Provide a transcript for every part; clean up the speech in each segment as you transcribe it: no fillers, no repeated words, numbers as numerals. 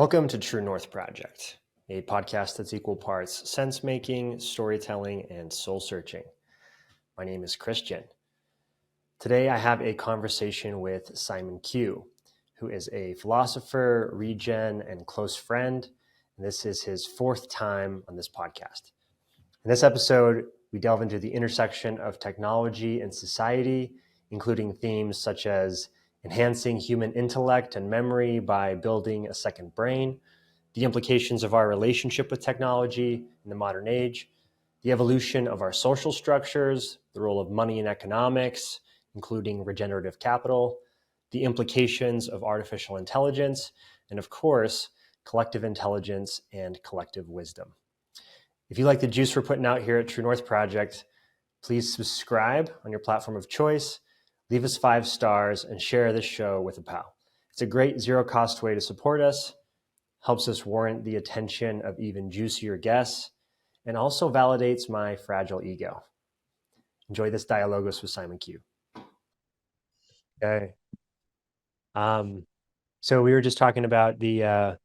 Welcome to True North Project, a podcast that's equal parts sense-making, storytelling, and soul-searching. My name is Christian. Today I have a conversation with Simon Q, who is a philosopher, regen, and close friend, and this is his fourth time on this podcast. In this episode, we delve into the intersection of technology and society, including themes such as enhancing human intellect and memory by building a second brain, the implications of our relationship with technology in the modern age, the evolution of our social structures, the role of money in economics, including regenerative capital, the implications of artificial intelligence, and of course, collective intelligence and collective wisdom. If you like the juice we're putting out here at True North Project, please subscribe on your platform of choice, leave us 5 stars, and share this show with a pal. It's a great zero-cost way to support us, helps us warrant the attention of even juicier guests, and also validates my fragile ego. Enjoy this dialogos with Simon Q. Okay. So we were just talking about the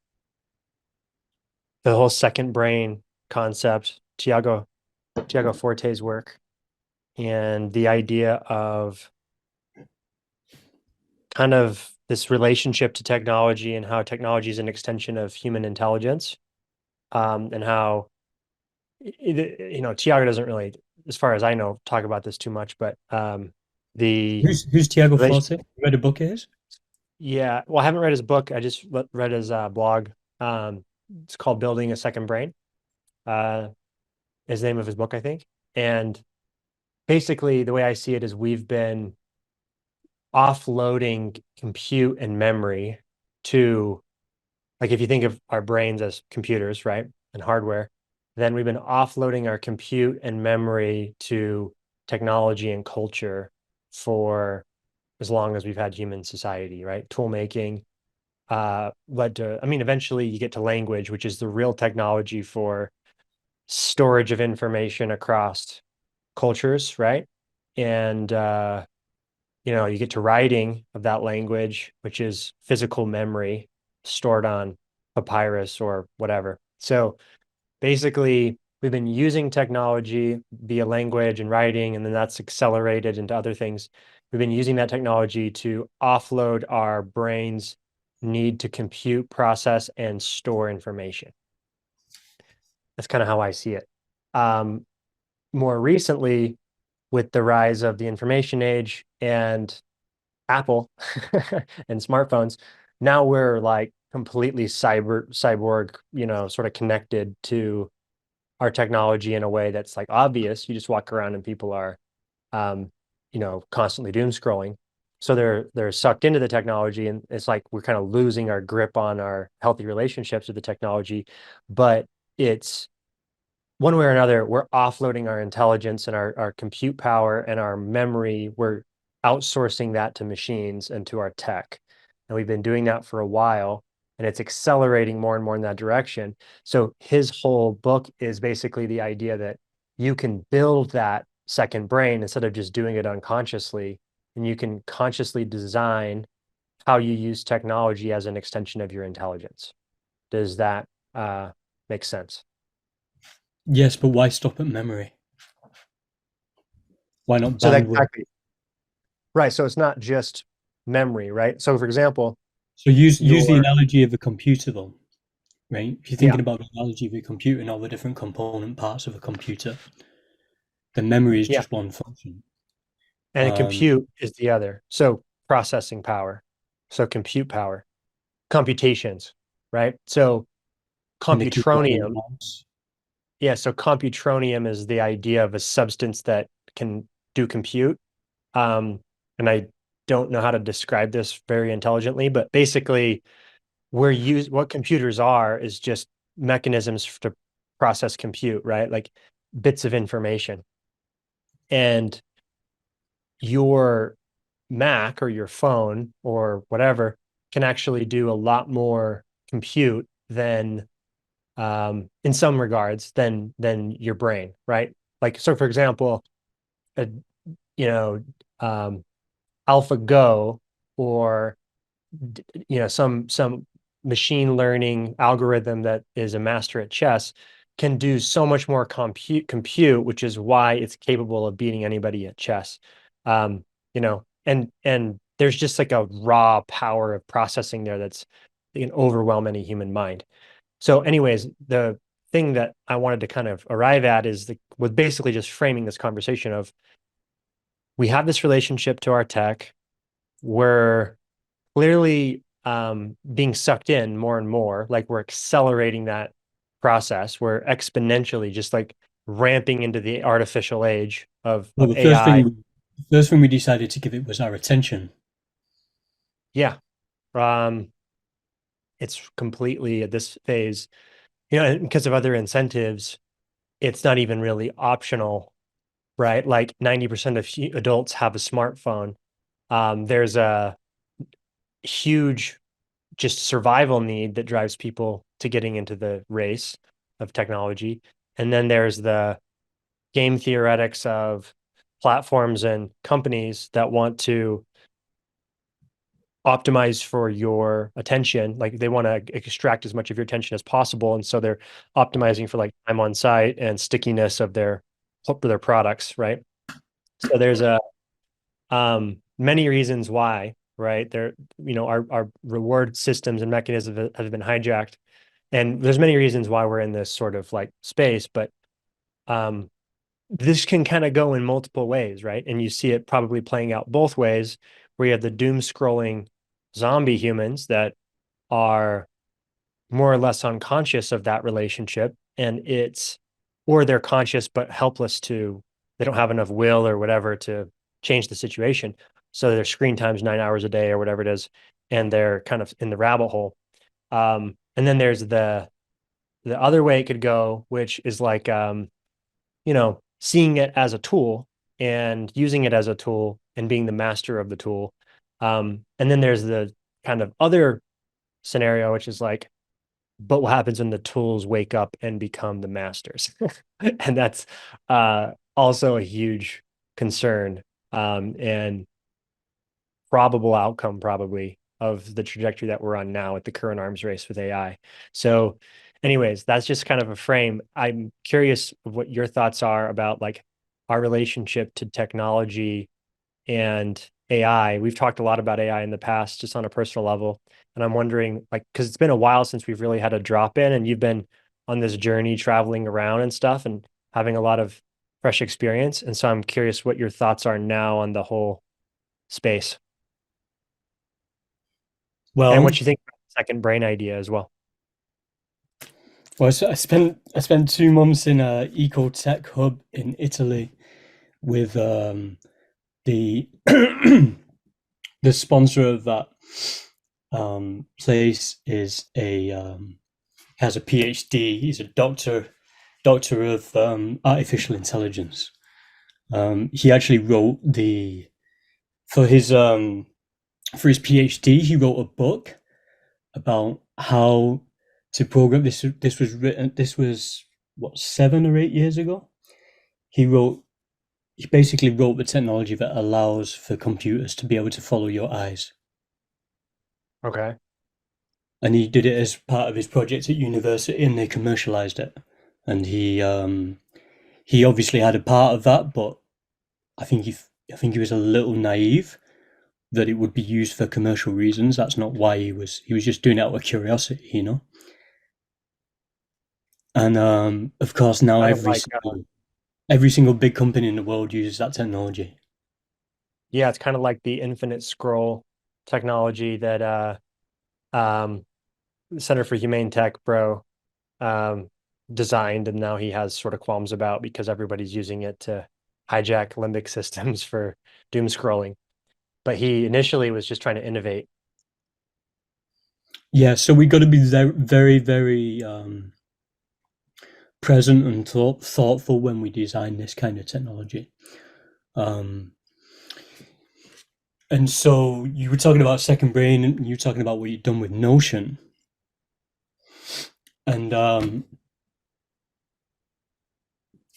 whole second brain concept, Tiago Forte's work, and the idea of kind of this relationship to technology and how technology is an extension of human intelligence, and how, Tiago doesn't really, as far as I know, talk about this too much, but Who's Tiago Forte? You read a book of his? Yeah, well, I haven't read his book. I just read his blog. It's called Building a Second Brain, is the name of his book, I think. And basically, the way I see it is we've been offloading compute and memory to, like, if you think of our brains as computers, right, and hardware, then we've been offloading our compute and memory to technology and culture for as long as we've had human society, right? Tool making led to, eventually you get to language, which is the real technology for storage of information across cultures, right? And you get to writing of that language, which is physical memory stored on papyrus or whatever. So basically, we've been using technology via language and writing, and then that's accelerated into other things. We've been using that technology to offload our brains' need to compute, process, and store information. That's kind of how I see it. More recently, with the rise of the information age and Apple and smartphones, now we're like completely cyborg, sort of connected to our technology in a way that's like obvious. You just walk around and people are, constantly doom scrolling. So they're sucked into the technology, and it's like we're kind of losing our grip on our healthy relationships with the technology. But it's one way or another, we're offloading our intelligence and our compute power and our memory. We're outsourcing that to machines and to our tech. And we've been doing that for a while, and it's accelerating more and more in that direction. So his whole book is basically the idea that you can build that second brain instead of just doing it unconsciously, and you can consciously design how you use technology as an extension of your intelligence. Does that make sense? Yes, but why stop at memory? Why not So that bandwidth? exactly right. So it's not just memory, right? So for example, So use the your analogy of a computer, though, right? If you're yeah, thinking about the analogy of a computer and all the different component parts of a computer, then memory is yeah. just one function. And Um, compute is the other. So processing power. So compute power. Computations, right? So and the keyboard and the computronium. mouse. Yeah, so computronium is the idea of a substance that can do compute. And I don't know how to describe this very intelligently, but basically what computers are is just mechanisms to process compute, right? Like bits of information. And your Mac or your phone or whatever can actually do a lot more compute than, in some regards, than your brain, right? Like, so for example, a, you know, AlphaGo or some machine learning algorithm that is a master at chess can do so much more compute, which is why it's capable of beating anybody at chess. Um, and there's just like a raw power of processing there that's can overwhelm any human mind. So, anyways, the thing that I wanted to kind of arrive at was basically just framing this conversation of we have this relationship to our tech. We're clearly being sucked in more and more, like we're accelerating that process. We're exponentially just like ramping into the artificial age Well, of AI. the first thing we decided to give it was our attention. Yeah. Um, it's completely at this phase, and because of other incentives, it's not even really optional, right? Like 90% of adults have a smartphone. There's a huge just survival need that drives people to getting into the race of technology. And then there's the game theoretics of platforms and companies that want to optimize for your attention. Like they want to extract as much of your attention as possible. And so they're optimizing for like time on site and stickiness of their products, right? So there's a many reasons why, right? Our reward systems and mechanisms have been hijacked. And there's many reasons why we're in this sort of like space, but um, this can kind of go in multiple ways, right? And you see it probably playing out both ways, where you have the doom scrolling zombie humans that are more or less unconscious of that relationship, or they're conscious but helpless they don't have enough will or whatever to change the situation. So their screen time's 9 hours a day or whatever it is, and they're kind of in the rabbit hole. And then there's the other way it could go, which is like seeing it as a tool and using it as a tool and being the master of the tool. And then there's the kind of other scenario, which is like, but what happens when the tools wake up and become the masters? And that's also a huge concern, and probable outcome probably of the trajectory that we're on now at the current arms race with AI. So anyways, that's just kind of a frame. I'm curious of what your thoughts are about like our relationship to technology and AI. We've talked a lot about AI in the past, just on a personal level. And I'm wondering, like, because it's been a while since we've really had a drop in, and you've been on this journey traveling around and stuff and having a lot of fresh experience. And so I'm curious what your thoughts are now on the whole space and Well, what you think about the second brain idea as well. I spent 2 months in a eco tech hub in Italy with the the sponsor of that place is a has a PhD. He's a doctor of artificial intelligence. He actually wrote the for his for his PhD. He wrote a book about how to program. This was written. This was what 7 or 8 years ago. He wrote. He basically wrote the technology that allows for computers to be able to follow your eyes. Okay. And he did it as part of his project at university, and they commercialized it. And he obviously had a part of that, but I think he was a little naive that it would be used for commercial reasons. That's not why he was just doing it out of curiosity, you know. And of course, now Kind of like, every single big company in the world uses that technology. yeah, it's kind of like the infinite scroll technology that um, Center for Humane Tech, bro, um, designed, and now he has sort of qualms about because everybody's using it to hijack limbic systems for doom scrolling. But he initially was just trying to innovate. Yeah, so we got to be very, very present and thoughtful when we design this kind of technology. Um, and so you were talking about second brain, and you were talking about what you've done with Notion, and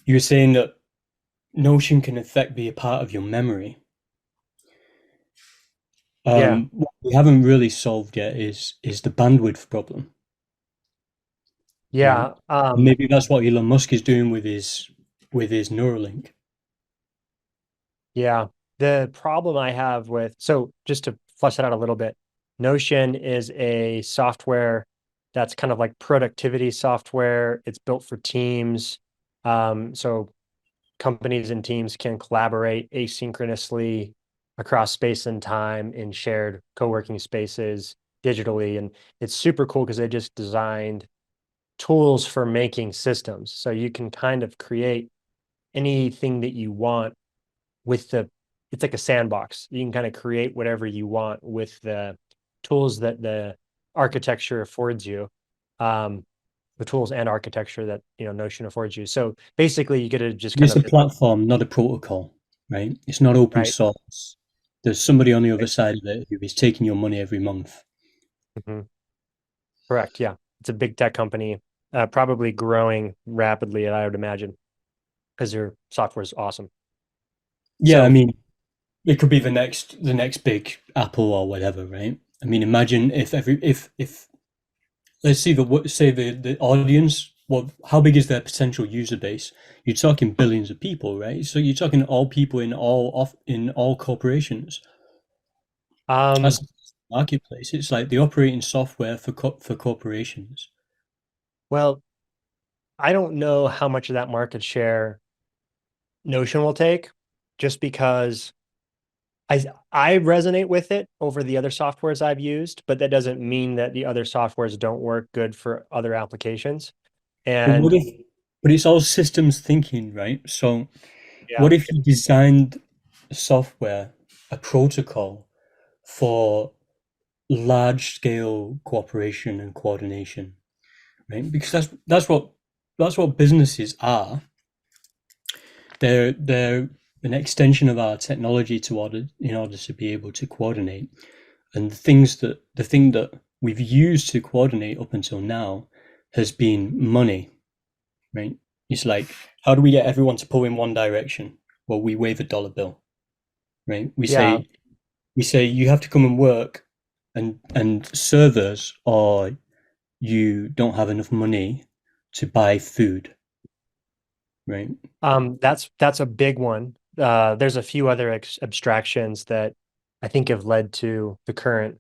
you were saying that Notion can affect be a part of your memory. Yeah. What we haven't really solved yet is the bandwidth problem, right? Yeah. Maybe that's what Elon Musk is doing with his Neuralink. Yeah. The problem I have with, so just to flesh it out a little bit, Notion is a software that's kind of like productivity software. It's built for teams. So companies and teams can collaborate asynchronously across space and time in shared co-working spaces digitally. And it's super cool because they just designed tools for making systems. So you can kind of create anything that you want with it's like a sandbox. You can kind of create whatever you want with the tools that the architecture affords you. Um, the tools and architecture that Notion affords you. So basically, you get to just kind It's a of platform, not a protocol, right? It's not open right. source. There's somebody on the other Right. side of it who is taking your money every month. Mhm. Correct. Yeah, it's a big tech company, probably growing rapidly, I would imagine, because their software is awesome. Yeah, I So, mean, it could be the next big Apple or whatever, right? I mean, imagine if let's see the audience. Well, how big is their potential user base? You're talking billions of people, right? So you're talking all people in all corporations. That's um, a marketplace. It's like the operating software for corporations. well, I don't know how much of that market share Notion will take, just because I resonate with it over the other softwares I've used, but that doesn't mean that the other softwares don't work good for other applications. But what And if? But it's all systems thinking, right? So yeah, what if you designed software, a protocol for large scale cooperation and coordination, right? Because that's what businesses are. They're an extension of our technology in order to be able to coordinate. And the thing that we've used to coordinate up until now has been money, right? It's like, how do we get everyone to pull in one direction? Well, we wave a dollar bill, right? We yeah, say we say you have to come and work and servers, or you don't have enough money to buy food, right? that's a big one. There's a few other abstractions that I think have led to the current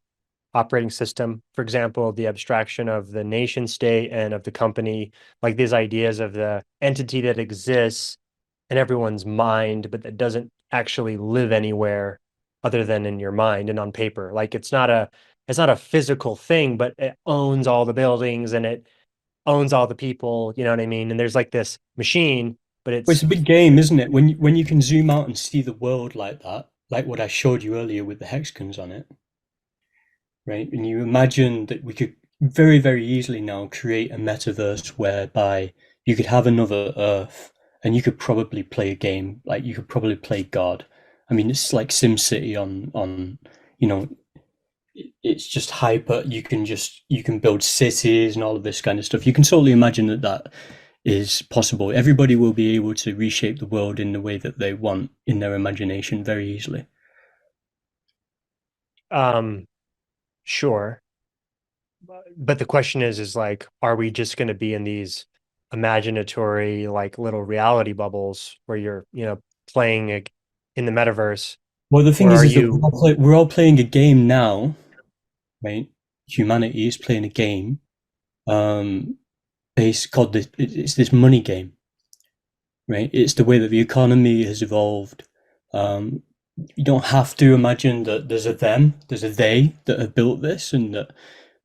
operating system. For example, the abstraction of the nation state and of the company, like these ideas of the entity that exists in everyone's mind, but that doesn't actually live anywhere other than in your mind and on paper. Like it's not a physical thing, but it owns all the buildings and it owns all the people, you know what I mean? And there's like this machine, but Well, it's it's a big game, isn't it? When you can zoom out and see the world like that, like what I showed you earlier with the hexagons on it, right? And you imagine that we could very, very easily now create a metaverse whereby you could have another Earth and you could probably play a game, like you could probably play God. I mean, it's like SimCity you know, it's just hyper. You can build cities and all of this kind of stuff. You can totally imagine that is possible. Everybody will be able to reshape the world in the way that they want in their imagination very easily. um sure. But the question is like, are we just going to be in these imaginatory, like little reality bubbles where you're, playing in the metaverse, Well, the thing or are is that you, we're all playing a game now, right? Humanity is playing a game. Um, based called it's this money game, right? It's the way that the economy has evolved. Um, you don't have to imagine that there's a they that have built this, and that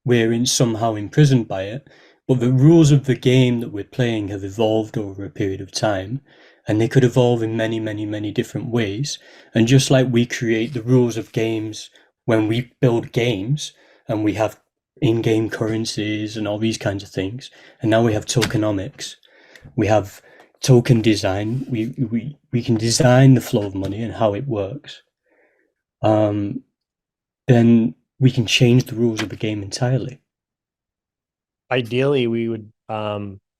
we're somehow imprisoned by it. But the rules of the game that we're playing have evolved over a period of time, and they could evolve in many, many, many different ways. And just like we create the rules of games when we build games, and we have in-game currencies and all these kinds of things, and now we have tokenomics, we have token design. We can design the flow of money and how it works. Um, then we can change the rules of the game entirely. ideally, we would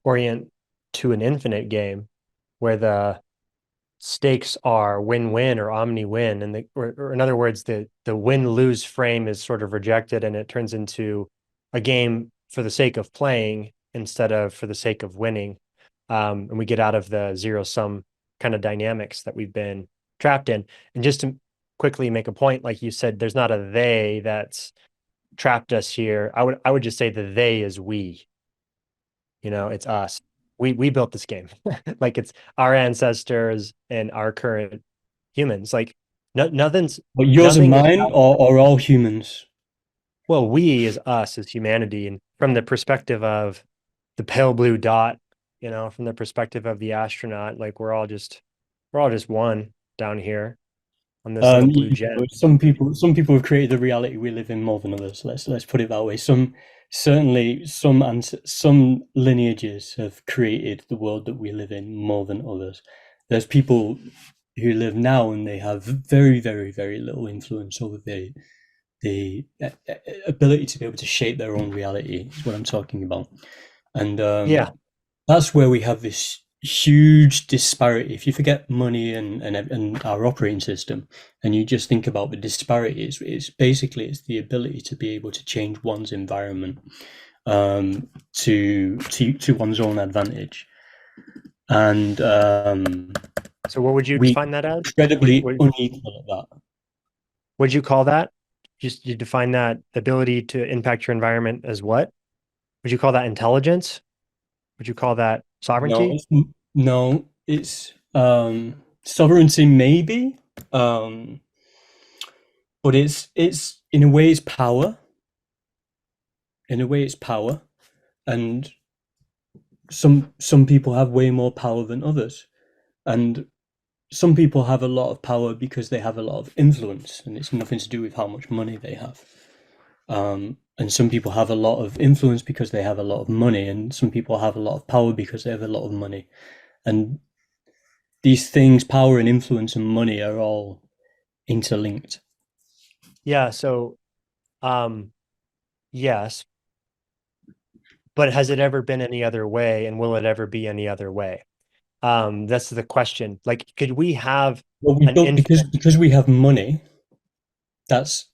orient to an infinite game where the stakes are win-win or omni-win, and or in other words, the win-lose frame is sort of rejected, and it turns into a game for the sake of playing instead of for the sake of winning. And we get out of the zero-sum kind of dynamics that we've been trapped in. And just to quickly make a point, like you said, there's not a they that's trapped us here. I would just say the they is we. It's us. We built this game. Like it's our ancestors and our current humans. Like no, But yours and nothing is mine, out. or all humans? Well, we is us as humanity, and from the perspective of the pale blue dot, from the perspective of the astronaut, like we're all just one down here on this little blue Yeah, gem. but some people have created the reality we live in more than others. Let's put it that way. Certainly some lineages have created the world that we live in more than others. There's people who live now and they have very, very, very little influence over the ability to be able to shape their own reality. Is what I'm talking about. And Yeah. that's where we have this huge disparity. If you forget money and our operating system, and you just think about the disparities, it's basically it's the ability to be able to change one's environment to one's own advantage. And So what would you we define that as? What, incredibly what unequal at that. would you call that? Just you define that ability to impact your environment as what? Would you call that intelligence? Would you call that No, sovereignty? it's sovereignty maybe, but it's in a way it's power. In a way, it's power, and some people have way more power than others, and some people have a lot of power because they have a lot of influence, and it's nothing to do with how much money they have. And some people have a lot of influence because they have a lot of money, and some people have a lot of power because they have a lot of money. And these things, power and influence and money, are all interlinked. Yeah, so um yes, but has it ever been any other way, and will it ever be any other way? That's the question. Like, could we have Well, we an don't infinite, because we have money. That's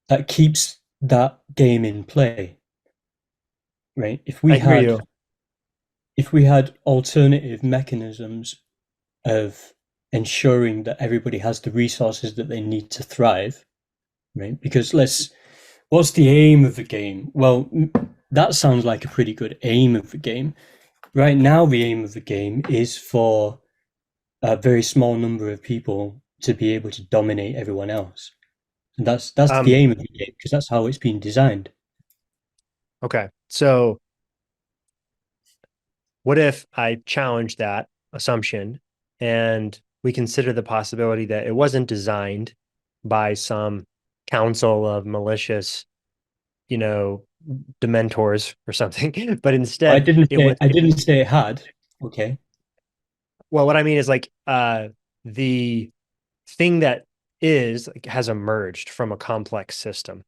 that keeps that game in play, right? I hear you. If we had alternative mechanisms of ensuring that everybody has the resources that they need to thrive, right? Because what's the aim of the game? Well, that sounds like a pretty good aim of the game. Right now, the aim of the game is for a very small number of people to be able to dominate everyone else. And that's the Um, aim of the game because that's how it's been designed. okay. So what if I challenge that assumption and we consider the possibility that it wasn't designed by some council of malicious, you know, dementors or something, but instead I didn't say it had. Okay. well, what I mean is like the thing that is like, has emerged from a complex system.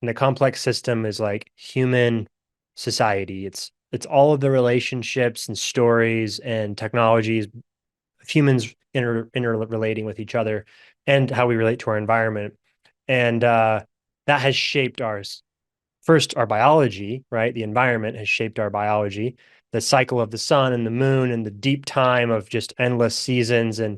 And the complex system is like human society. It's all of the relationships and stories and technologies of humans interrelating with each other and how we relate to our environment. And that has shaped ours first our biology, right? The environment has shaped our biology, the cycle of the sun and the moon and the deep time of just endless seasons and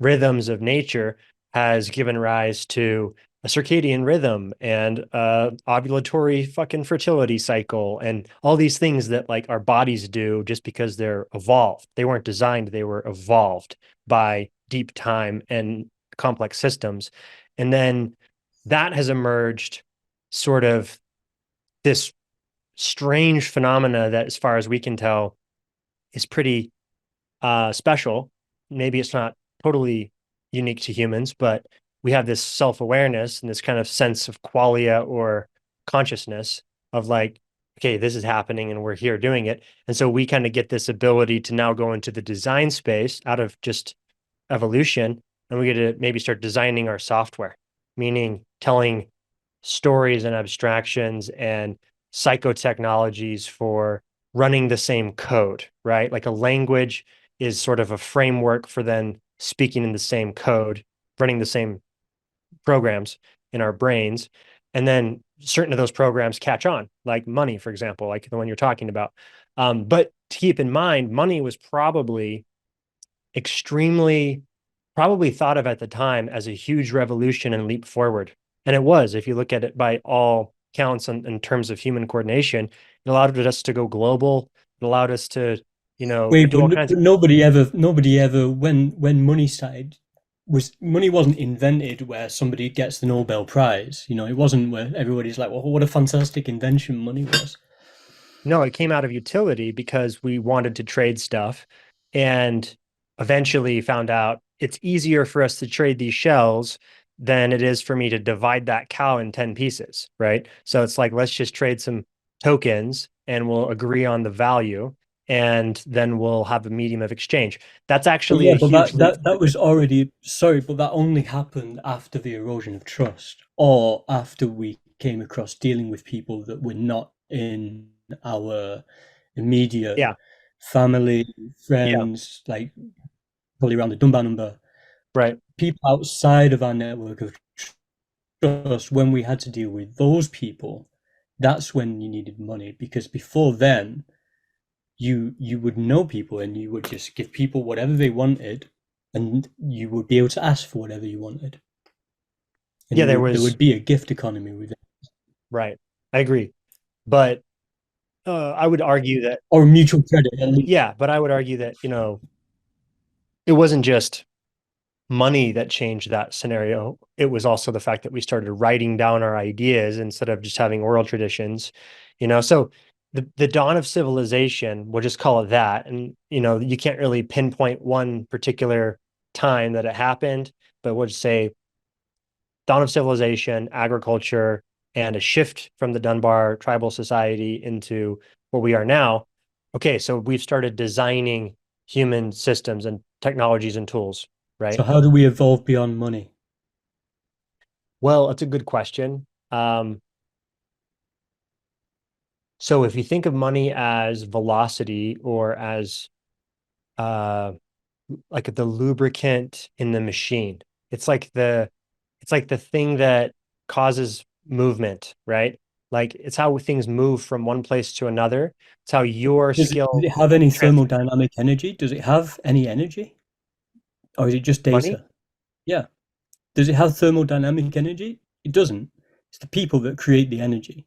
rhythms of nature has given rise to a circadian rhythm and ovulatory fucking fertility cycle and all these things that like our bodies do just because they're evolved. They weren't designed, they were evolved by deep time and complex systems. And then that has emerged sort of this strange phenomena that, as far as we can tell, is pretty special. Maybe it's not totally unique to humans, but we have this self-awareness and this kind of sense of qualia or consciousness of like, okay, this is happening and we're here doing it. And so we kind of get this ability to now go into the design space out of just evolution, and we get to maybe start designing our software, meaning telling stories and abstractions and psychotechnologies for running the same code, right? Like a language is sort of a framework for then speaking in the same code, running the same programs in our brains. And then certain of those programs catch on, like money, for example, like the one you're talking about. But to keep in mind, money was probably extremely, probably thought of at the time as a huge revolution and leap forward. And it was, if you look at it by all counts in terms of human coordination, it allowed us to go global. It allowed us to, Wait, do all kinds but of, nobody ever, when money started, money wasn't invented where somebody gets the Nobel Prize. You know, it wasn't where everybody's like, well, what a fantastic invention money was. no, it came out of utility because we wanted to trade stuff and eventually found out it's easier for us to trade these shells than it is for me to divide that cow in 10 pieces, right? So it's like, let's just trade some tokens and we'll agree on the value and then we'll have a medium of exchange. That's But actually yeah, a but huge leap. that was already, sorry, but that only happened after the erosion of trust, or after we came across dealing with people that were not in our immediate Yeah, family, yeah, friends, like probably around the Dunbar number, right. people outside of our network of trust. When we had to deal with those people, that's when you needed money, because before then you would know people and you would just give people whatever they wanted, and you would be able to ask for whatever you wanted, and Yeah, you there would there was, would be a gift economy with it, right. I agree. But I would argue that, or mutual credit at least. yeah, but I would argue that, it wasn't just money that changed that scenario. It was also the fact that we started writing down our ideas instead of just having oral traditions, So the dawn of civilization, we'll just call it that. And, you can't really pinpoint one particular time that it happened, but we'll just say dawn of civilization, agriculture, and a shift from the Dunbar tribal society into where we are now. Okay, so we've started designing human systems and technologies and tools, So right? how do we evolve beyond money? Well, that's a good question. So if you think of money as velocity or as uh, like the lubricant in the machine, it's like the thing that causes movement, right? Like it's how things move from one place to another. It's how your Does skill it have any transfer thermodynamic energy? Does it have any energy, or is it just money. data? Yeah. Does it have thermodynamic energy? It doesn't. It's the people that create the energy.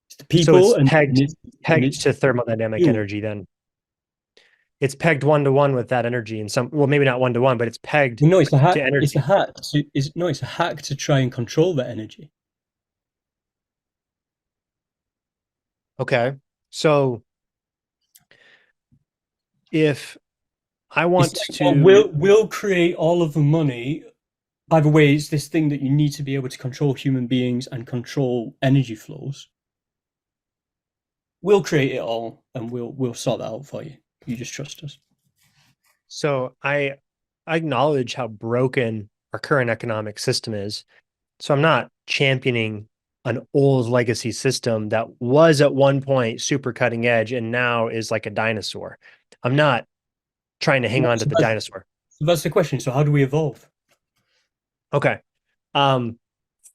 It's the So people, it's and pegged it's and pegged it's to thermodynamic fuel. energy then. It's pegged one to one with that energy and some, well, maybe not one to one, but it's pegged Well, no, it's a to hack. It's a energy. hack. It's a hack to try and control that energy. Okay. So if I It's want like, well, to, we'll create all of the money. By the way, it's this thing that you need to be able to control human beings and control energy flows. We'll create it all, and we'll sort that out for you. You just trust us. so I acknowledge how broken our current economic system is. So I'm not championing an old legacy system that was at one point super cutting edge and now is like a dinosaur. I'm not trying to hang on to So the dinosaur. that's the question. So how do we evolve? Okay. Um,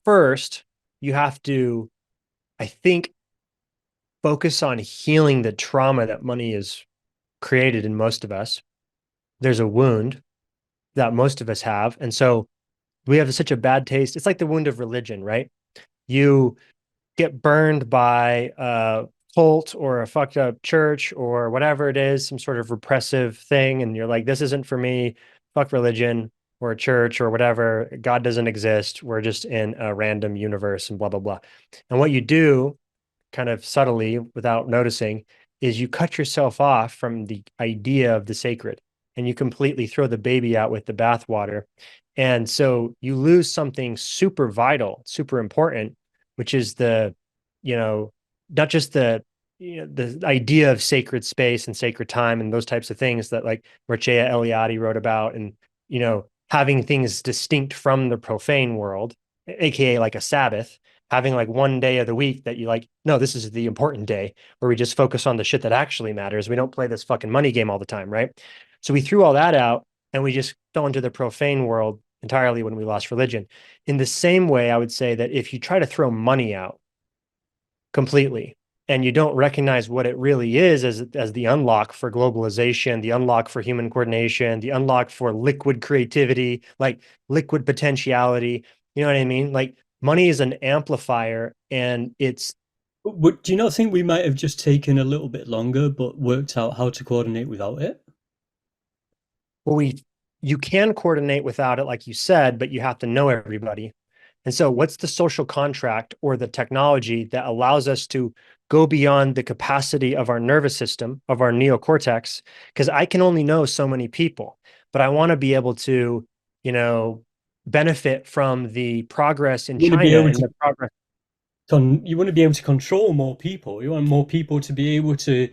First, you have to, I think, focus on healing the trauma that money has created in most of us. There's a wound that most of us have. And so we have such a bad taste. It's like the wound of religion, right? You get burned by a cult or a fucked up church or whatever it is, some sort of repressive thing. And you're like, this isn't for me. Fuck religion or a church or whatever. God doesn't exist. We're just in a random universe and blah, blah, blah. And what you do kind of subtly without noticing is you cut yourself off from the idea of the sacred and you completely throw the baby out with the bathwater. And so you lose something super vital, super important, which is you know, not just the idea of sacred space and sacred time and those types of things that like Mircea Eliade wrote about and, having things distinct from the profane world, aka like a Sabbath, having like one day of the week that you like, no, this is the important day where we just focus on the shit that actually matters. We don't play this fucking money game all the time, right? So we threw all that out and we just fell into the profane world entirely when we lost religion. In the same way, I would say that if you try to throw money out completely and you don't recognize what it really is as the unlock for globalization, the unlock for human coordination, the unlock for liquid creativity, like liquid potentiality, you know what I mean? Like money is an amplifier and it's Do you not think we might have just taken a little bit longer, but worked out how to coordinate without it? well, you can coordinate without it, like you said, but you have to know everybody. And so, what's the social contract or the technology that allows us to go beyond the capacity of our nervous system, of our neocortex? Because I can only know so many people, but I want to be able to, you know, benefit from the progress in You want to be China able and to the progress. you want to be able to control more people. You want more people to be able to,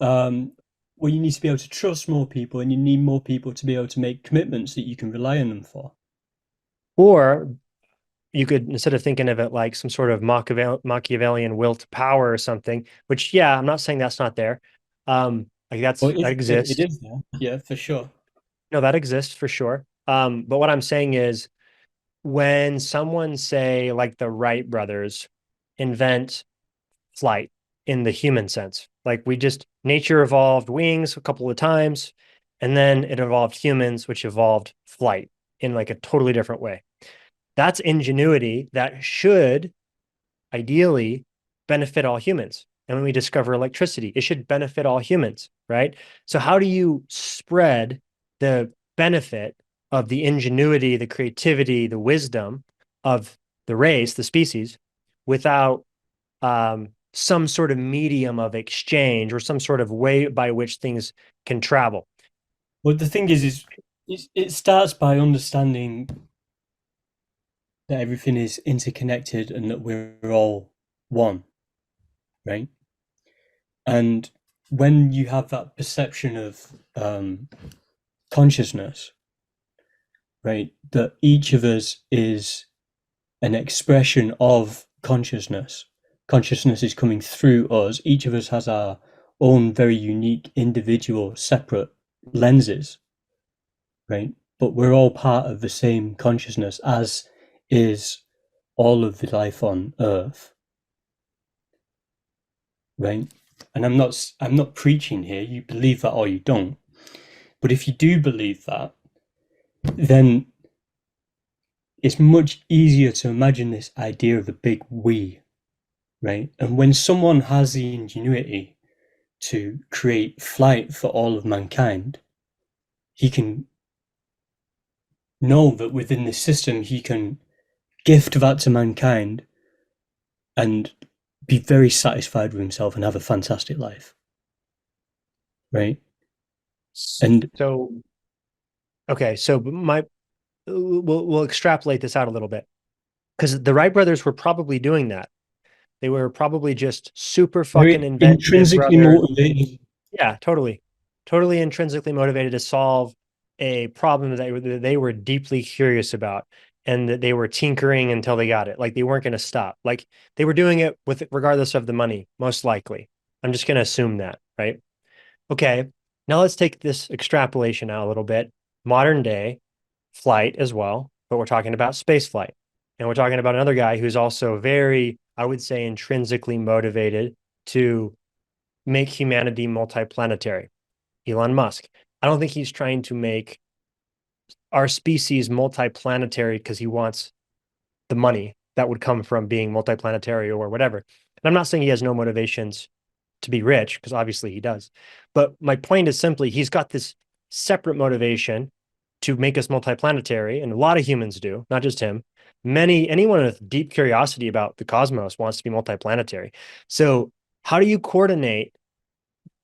um, well, you need to be able to trust more people, and you need more people to be able to make commitments that you can rely on them for. Or you could, instead of thinking of it like some sort of Machiavellian will to power or something, which, yeah, I'm not saying that's not there. Like Well, that it exists. is there, yeah, for sure. No, that exists for sure. But what I'm saying is when someone, say, like the Wright brothers, invent flight in the human sense, like we just nature evolved wings a couple of times, and then it evolved humans, which evolved flight in like a totally different way. That's ingenuity that should ideally benefit all humans. And when we discover electricity, it should benefit all humans, right? So, how do you spread the benefit of the ingenuity, the creativity, the wisdom of the race, the species, without some sort of medium of exchange or some sort of way by which things can travel? Well, the thing is it starts by understanding that everything is interconnected and that we're all one, right? And when you have that perception of consciousness, right, that each of us is an expression of consciousness. Consciousness is coming through us. Each of us has our own very unique, individual, separate lenses, right? But we're all part of the same consciousness, as is all of the life on Earth, right? And I'm not preaching here. You believe that or you don't. But if you do believe that, then it's much easier to imagine this idea of the big we, right? And when someone has the ingenuity to create flight for all of mankind, he can know that within this system he can gift that to mankind and be very satisfied with himself and have a fantastic life, right? And So, okay, so we'll extrapolate this out a little bit because the Wright brothers were probably doing that. They were probably just super fucking very inventive intrinsically brothers. motivated. Yeah, totally. Totally intrinsically motivated to solve a problem that they were deeply curious about and that they were tinkering until they got it. Like they weren't going to stop. Like they were doing it with regardless of the money, most likely. I'm just going to assume that, right? Okay. Now let's take this extrapolation out a little bit. Modern day flight as well, but we're talking about space flight. And we're talking about another guy who's also very, I would say, intrinsically motivated to make humanity multiplanetary. Elon Musk. I don't think he's trying to make our species multiplanetary because he wants the money that would come from being multiplanetary or whatever. And I'm not saying he has no motivations to be rich, because obviously he does. But my point is simply he's got this separate motivation to make us multiplanetary, and a lot of humans do, not just him. Anyone with deep curiosity about the cosmos wants to be multiplanetary. So how do you coordinate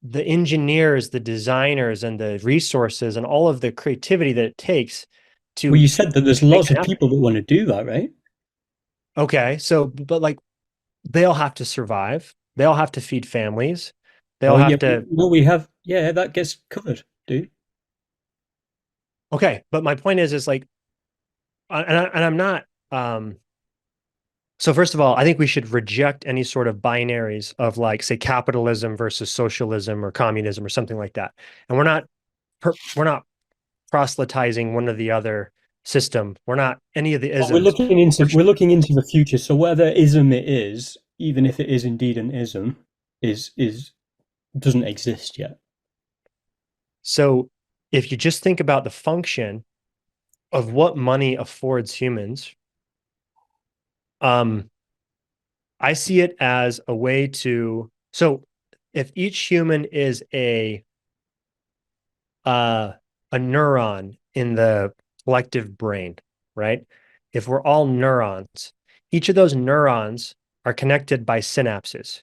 the engineers, the designers, and the resources and all of the creativity that it takes Well, to you said that there's make lots it of happen? people that want to do that, right? Okay, so but like they all have to survive. They all have to feed families. They all Oh, yeah. have to. No, we have. Yeah, that gets covered, dude. Okay, but my point is like, and I'm not. So first of all, I think we should reject any sort of binaries of like, say, capitalism versus socialism or communism or something like that. And we're not proselytizing one or the other system. We're not any of the But we're isms. looking into we're looking into the future. So whatever ism it is, even if it is indeed an ism, is doesn't exist yet. So if you just think about the function of what money affords humans, um, I see it as a way to, so if each human is uh, a neuron in the collective brain, right? If we're all neurons, each of those neurons are connected by synapses.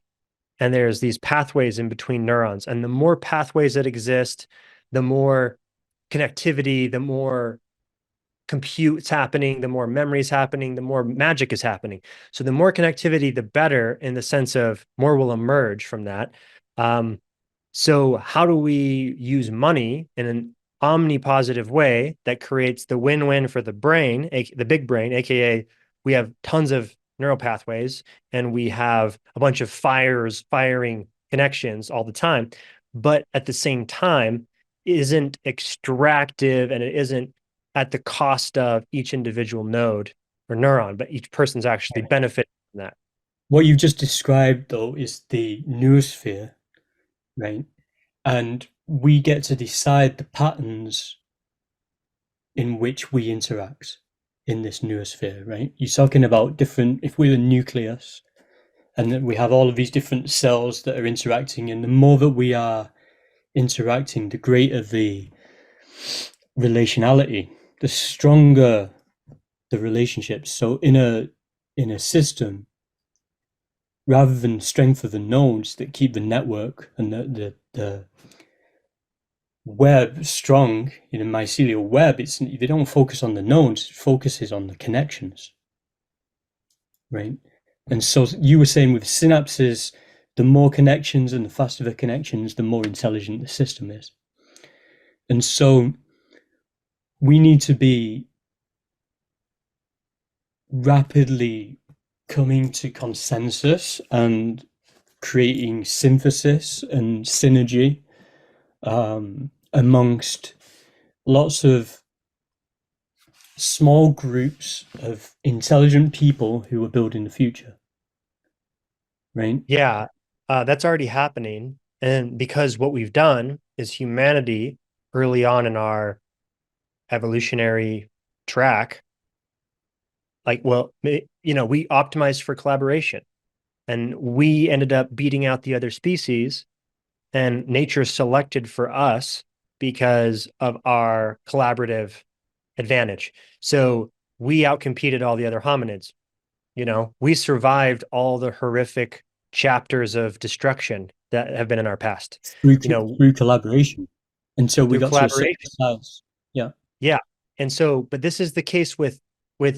And there's these pathways in between neurons. And the more pathways that exist, the more connectivity, the more compute's happening, the more memory is happening, the more magic is happening. So the more connectivity, the better in the sense of more will emerge from that. Um, so how do we use money in an omnipositive way that creates the win-win for the brain, the big brain, aka we have tons of neural pathways and we have a bunch of firing connections all the time, but at the same time isn't extractive and it isn't at the cost of each individual node or neuron, but each person's actually benefiting from that. What you've just described, though, is the noosphere, right? And we get to decide the patterns in which we interact in this noosphere, right? You're talking about different, if we're a nucleus, and then we have all of these different cells that are interacting, and the more that we are interacting, the greater the relationality, the stronger the relationships. So in a system, rather than strength of the nodes that keep the network and the web strong in a mycelial web, they don't focus on the nodes, it focuses on the connections, right? And so you were saying with synapses, the more connections and the faster the connections, the more intelligent the system is. And so we need to be rapidly coming to consensus and creating synthesis and synergy amongst lots of small groups of intelligent people who are building the future, right? Yeah, that's already happening. And because what we've done is humanity early on in our evolutionary track, like, well, we optimized for collaboration and we ended up beating out the other species, and nature selected for us because of our collaborative advantage. So we outcompeted all the other hominids. We survived all the horrific chapters of destruction that have been in our past, through you know, through collaboration until we through got to a certain collaboration. size. Yeah, Yeah. And so, but this is the case with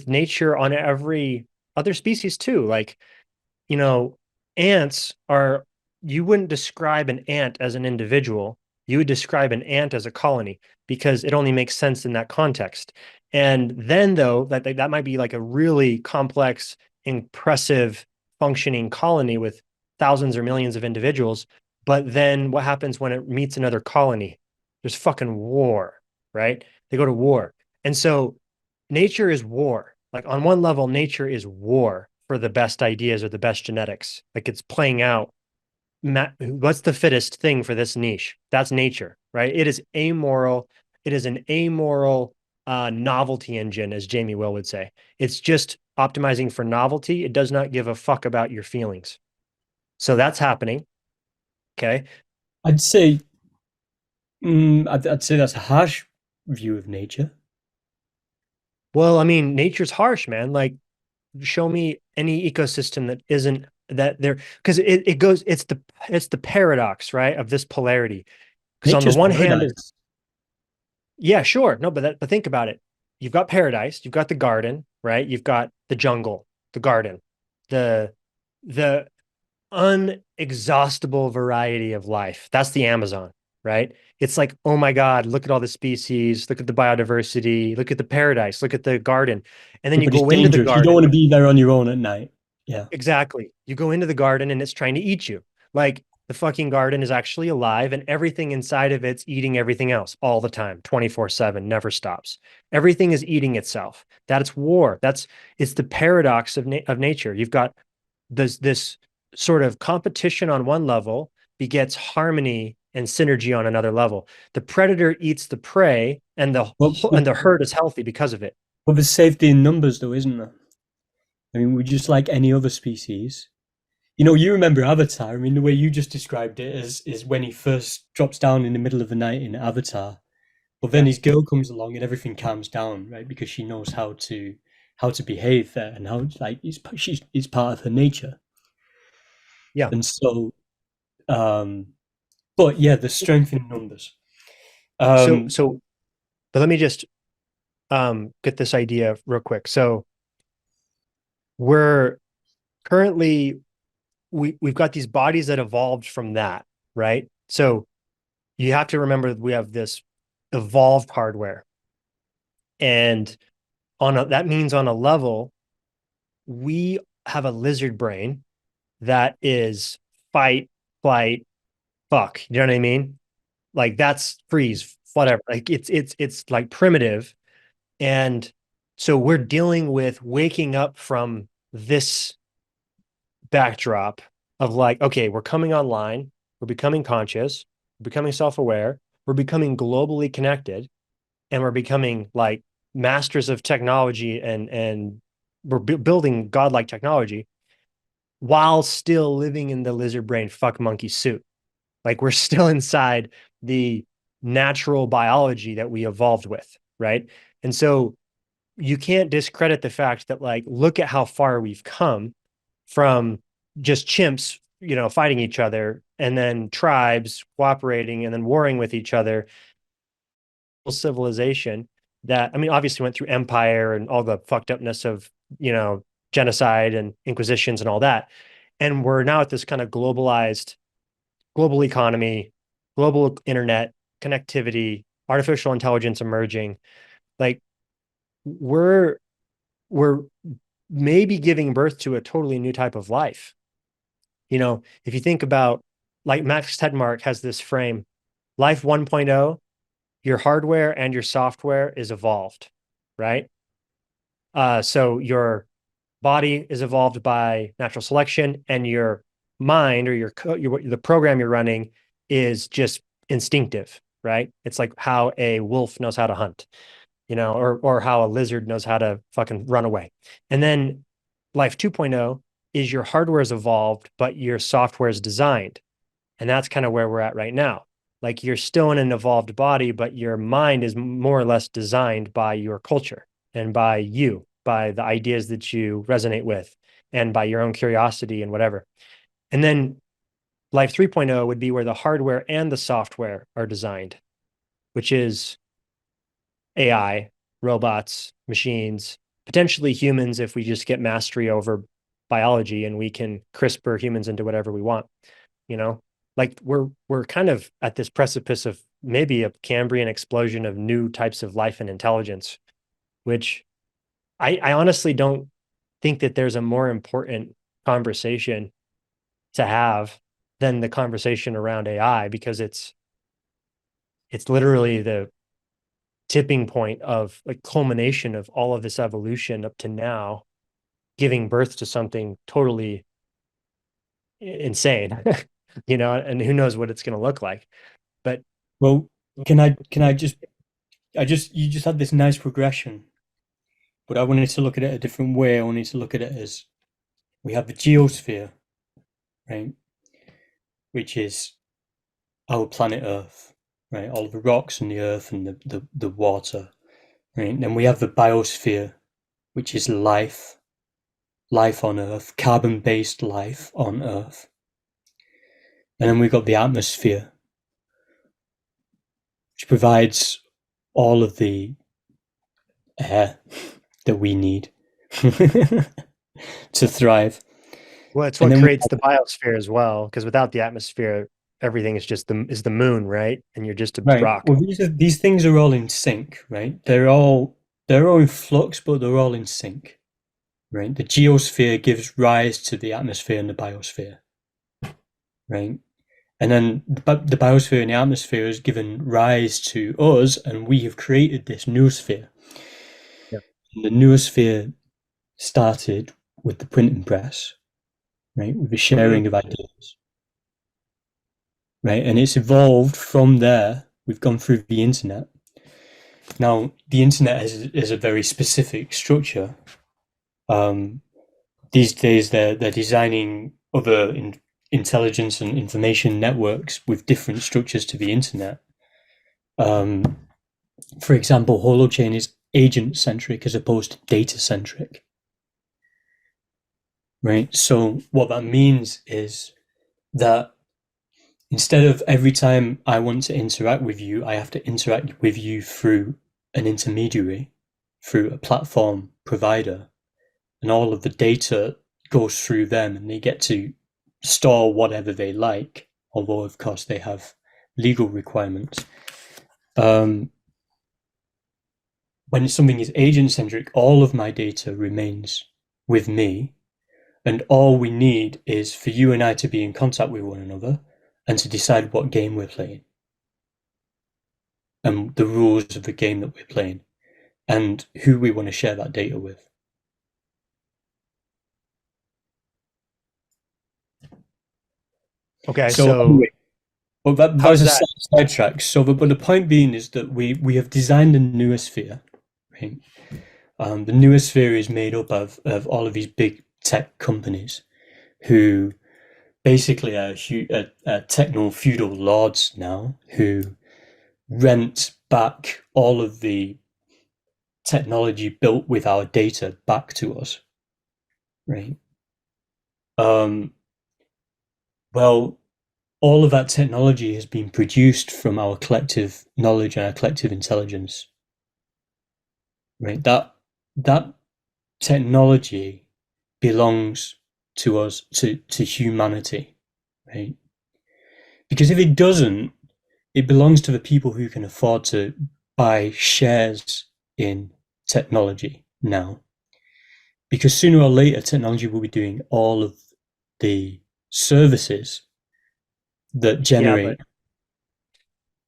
nature on every other species too. Like, you know, ants are, you wouldn't describe an ant as an individual. You would describe an ant as a colony because it only makes sense in that context. And then, though, that might be like a really complex, impressive, functioning colony with thousands or millions of individuals. But then what happens when it meets another colony? There's fucking war, right? They go to war. And so nature is war. Like on one level, nature is war for the best ideas or the best genetics. Like it's playing out. What's the fittest thing for this niche? That's nature, right? It is amoral. It is an amoral novelty engine, as Jamie Will would say. It's just optimizing for novelty. It does not give a fuck about your feelings. So that's happening. Okay. I'd say I'd say that's a harsh view of nature. Well, I mean, nature's harsh, man. Like, show me any ecosystem that isn't that there, because it goes, it's the paradox, right, of this polarity. Because on the Nature's one hand, paradise. yeah, sure. No, but think about it. You've got paradise, you've got the garden, right? You've got the jungle, the garden, the the unexhaustible variety of life. That's the Amazon, right? It's like, oh my God, look at all the species, look at the biodiversity, look at the paradise, look at the garden. And then Yeah, you but it's go into the dangerous. You don't garden. want to be there on your own at night. Yeah. Exactly. You go into the garden and it's trying to eat you. Like, the fucking garden is actually alive and everything inside of it's eating everything else all the time, 24/7, never stops. Everything is eating itself. That's war. It's the paradox of nature. You've got this sort of competition on one level begets harmony and synergy on another level. The predator eats the prey, and Well, the herd is healthy because of it. well, there's safety in numbers, though, isn't there? I mean, we're just like any other species. You remember Avatar. I mean, the way you just described it is when he first drops down in the middle of the night in Avatar, but then Yeah, his girl comes along and everything calms down, right? Because she knows how to behave there and how like it's part of her nature. yeah. And so, um, but yeah, the strength in numbers. So Um, so, but let me just get this idea real quick. So we're currently we've got these bodies that evolved from that, right? So you have to remember we have this evolved hardware, and that means on a level we have a lizard brain that is fight, flight, fuck. You know what I mean? Like that's freeze, whatever. Like it's like primitive. And so we're dealing with waking up from this backdrop of like, okay, we're coming online, we're becoming conscious, we're becoming self-aware, we're becoming globally connected, and we're becoming like masters of technology and we're building godlike technology while still living in the lizard brain fuck monkey suit. Like we're still inside the natural biology that we evolved with, right? And so you can't discredit the fact that like look at how far we've come from just chimps, fighting each other and then tribes cooperating and then warring with each other. Civilization that, I mean, obviously went through empire and all the fucked upness of, you know, genocide and inquisitions and all that. And we're now at this kind of globalized global economy, global internet connectivity, artificial intelligence emerging. Like we're we're maybe giving birth to a totally new type of life. If you think about like Max Tegmark has this frame, life 1.0, your hardware and your software is evolved, right? So your body is evolved by natural selection, and your mind or the program you're running is just instinctive, right? It's like how a wolf knows how to hunt, or how a lizard knows how to fucking run away. And then life 2.0 is your hardware is evolved, but your software is designed. And that's kind of where we're at right now. Like you're still in an evolved body, but your mind is more or less designed by your culture and by you, by the ideas that you resonate with, and by your own curiosity and whatever. And then life 3.0 would be where the hardware and the software are designed, which is AI, robots, machines, potentially humans if we just get mastery over biology and we can CRISPR humans into whatever we want, you know? Like we're kind of at this precipice of maybe a Cambrian explosion of new types of life and intelligence, which I honestly don't think that there's a more important conversation to have than the conversation around AI, because it's literally the tipping point of like culmination of all of this evolution up to now, giving birth to something totally insane, and who knows what it's going to look like. But well, can I just you just had this nice progression, but I wanted to look at it a different way. I wanted to look at it as we have the geosphere, right, which is our planet Earth, right, all the rocks and the earth and the water, right. And then we have the biosphere, which is life on Earth, carbon-based life on Earth. And then we've got the atmosphere, which provides all of the air that we need to thrive. well, it's And what then we creates the biosphere as well, because without the atmosphere, everything is just the moon, right? And you're just a right. rock. Well, these things are all in sync, right? They're all in flux, but they're all in sync, right? The geosphere gives rise to the atmosphere and the biosphere, right? And then the biosphere and the atmosphere has given rise to us, and we have created this noosphere. Yeah. And the noosphere started with the printing press, right? With the Mhm. sharing of ideas, right? And it's evolved from there. We've gone through the internet. Now, the internet is a very specific structure. Um, these days, they're designing other intelligence and information networks with different structures to the internet. Um, for example, holochain is agent centric as opposed to data centric, right? So what that means is that instead of every time I want to interact with you, I have to interact with you through an intermediary, through a platform provider, and all of the data goes through them and they get to store whatever they like, although, of course, they have legal requirements. Um, when something is agent centric, all of my data remains with me. And all we need is for you and I to be in contact with one another and to decide what game we're playing and the rules of the game that we're playing and who we want to share that data with. Okay, So so anyway, well, that was how's a that? sidetrack. So, but the point being is that we have designed a noosphere, right? The noosphere is made up of all of these big tech companies who basically are techno feudal lords now who rent back all of the technology built with our data back to us, right? Um, well, all of that technology has been produced from our collective knowledge and our collective intelligence, right? That technology belongs to us, to humanity, right? Because if it doesn't, it belongs to the people who can afford to buy shares in technology now. Because sooner or later, technology will be doing all of the services that Yeah, but generate.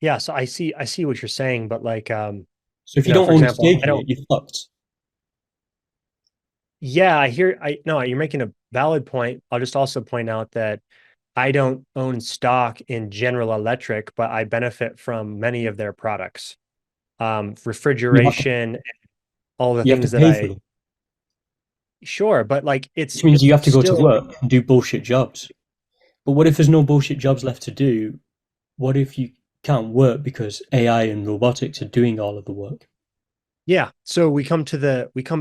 yeah, so I see what you're saying, but like So if you don't for own a example, stake I in don't. it, you're fucked. Yeah, I hear I no, you're making a valid point. I'll just also point out that I don't own stock in General Electric, but I benefit from many of their products. You have to Refrigeration, all the you have to things that pay for I them, sure, but like which means it's you have to go to still work and do bullshit jobs. But what if there's no bullshit jobs left to do? What if you can't work because AI and robotics are doing all of the work? yeah. So we come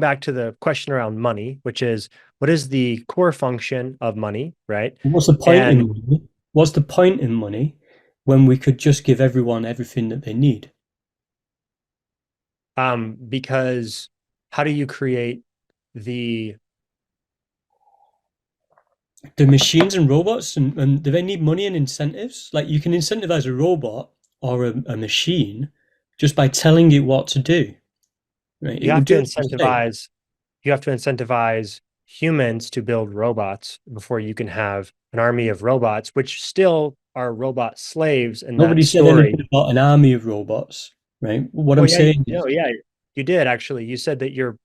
back to the question around money, which is what is the core function of money, right? What's the point in And money? What's the point in money when we could just give everyone everything that they need? because how do you create the The machines and robots, and do they need money and incentives? Like you can incentivize a robot or a machine just by telling it what to do. Right? It you will have to do as you say. incentivize humans to build robots before you can have an army of robots, which still are robot slaves in that Nobody said story. anything about an army of robots, right? What I'm Well, yeah, saying no, is, yeah, you did actually. You said that you're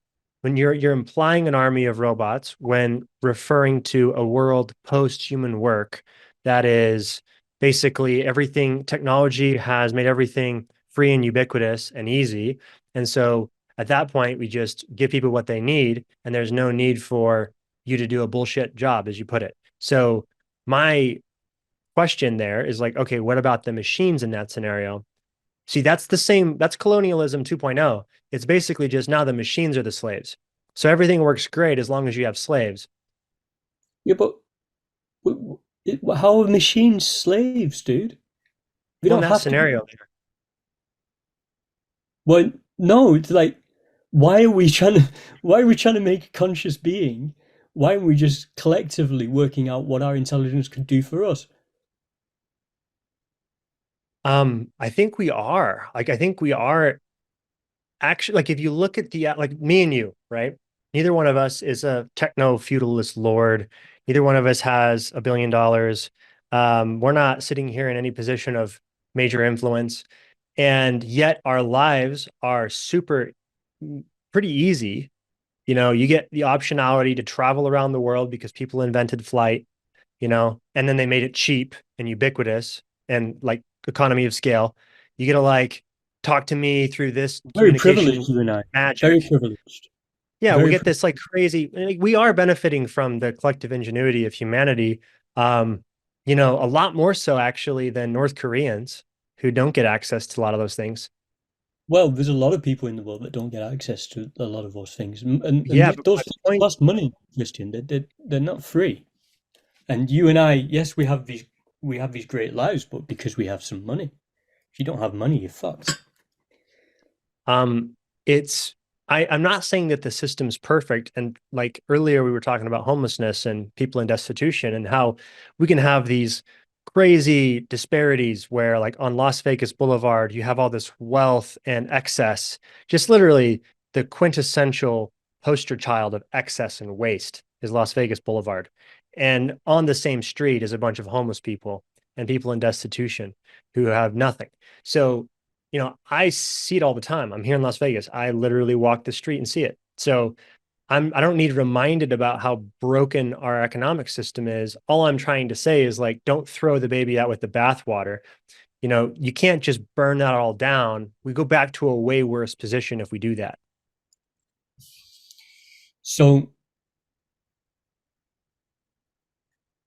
implying an army of robots when referring to a world post-human work that is basically everything technology has made everything free and ubiquitous and easy. And so at that point, we just give people what they need, and there's no need for you to do a bullshit job, as you put it. So my question there is like, okay, what about the machines in that scenario? See, that's colonialism 2.0. It's basically just now the machines are the slaves. So everything works great as long as you have slaves. yeah, but how are machines slaves, dude? We Well, in don't that have to. scenario, Well, no, it's like, why are we trying to? Why are we trying to make a conscious being? Why aren't we just collectively working out what our intelligence could do for us? I think we are. Like, I think we are actually, like, if you look at the, like me and you, right? Neither one of us is a techno feudalist lord. Neither one of us has $1 billion. We're not sitting here in any position of major influence, and yet our lives are super pretty easy. You get the optionality to travel around the world because people invented flight, and then they made it cheap and ubiquitous and like economy of scale. You get to like talk to me through this Very communication privileged, you and I. Very magic. privileged. Yeah, we Very get privileged. this like crazy, like, we are benefiting from the collective ingenuity of humanity. Um, a lot more so actually than North Koreans who don't get access to a lot of those things. Well, there's a lot of people in the world that don't get access to a lot of those things, and Yeah, but those my things point, cost money, Christian. They're not free. And you and I, yes, we have these great lives, but because we have some money. If you don't have money, you're fucked. um, it's I'm not saying that the system's perfect. And like earlier, we were talking about homelessness and people in destitution and how we can have these crazy disparities where, like on Las Vegas Boulevard, you have all this wealth and excess, just literally the quintessential poster child of excess and waste is Las Vegas Boulevard. And on the same street is a bunch of homeless people and people in destitution who have nothing. So I see it all the time. I'm here in Las Vegas. I literally walk the street and see it. So I don't need reminded about how broken our economic system is. All I'm trying to say is like, don't throw the baby out with the bathwater. You can't just burn that all down. We go back to a way worse position if we do that. So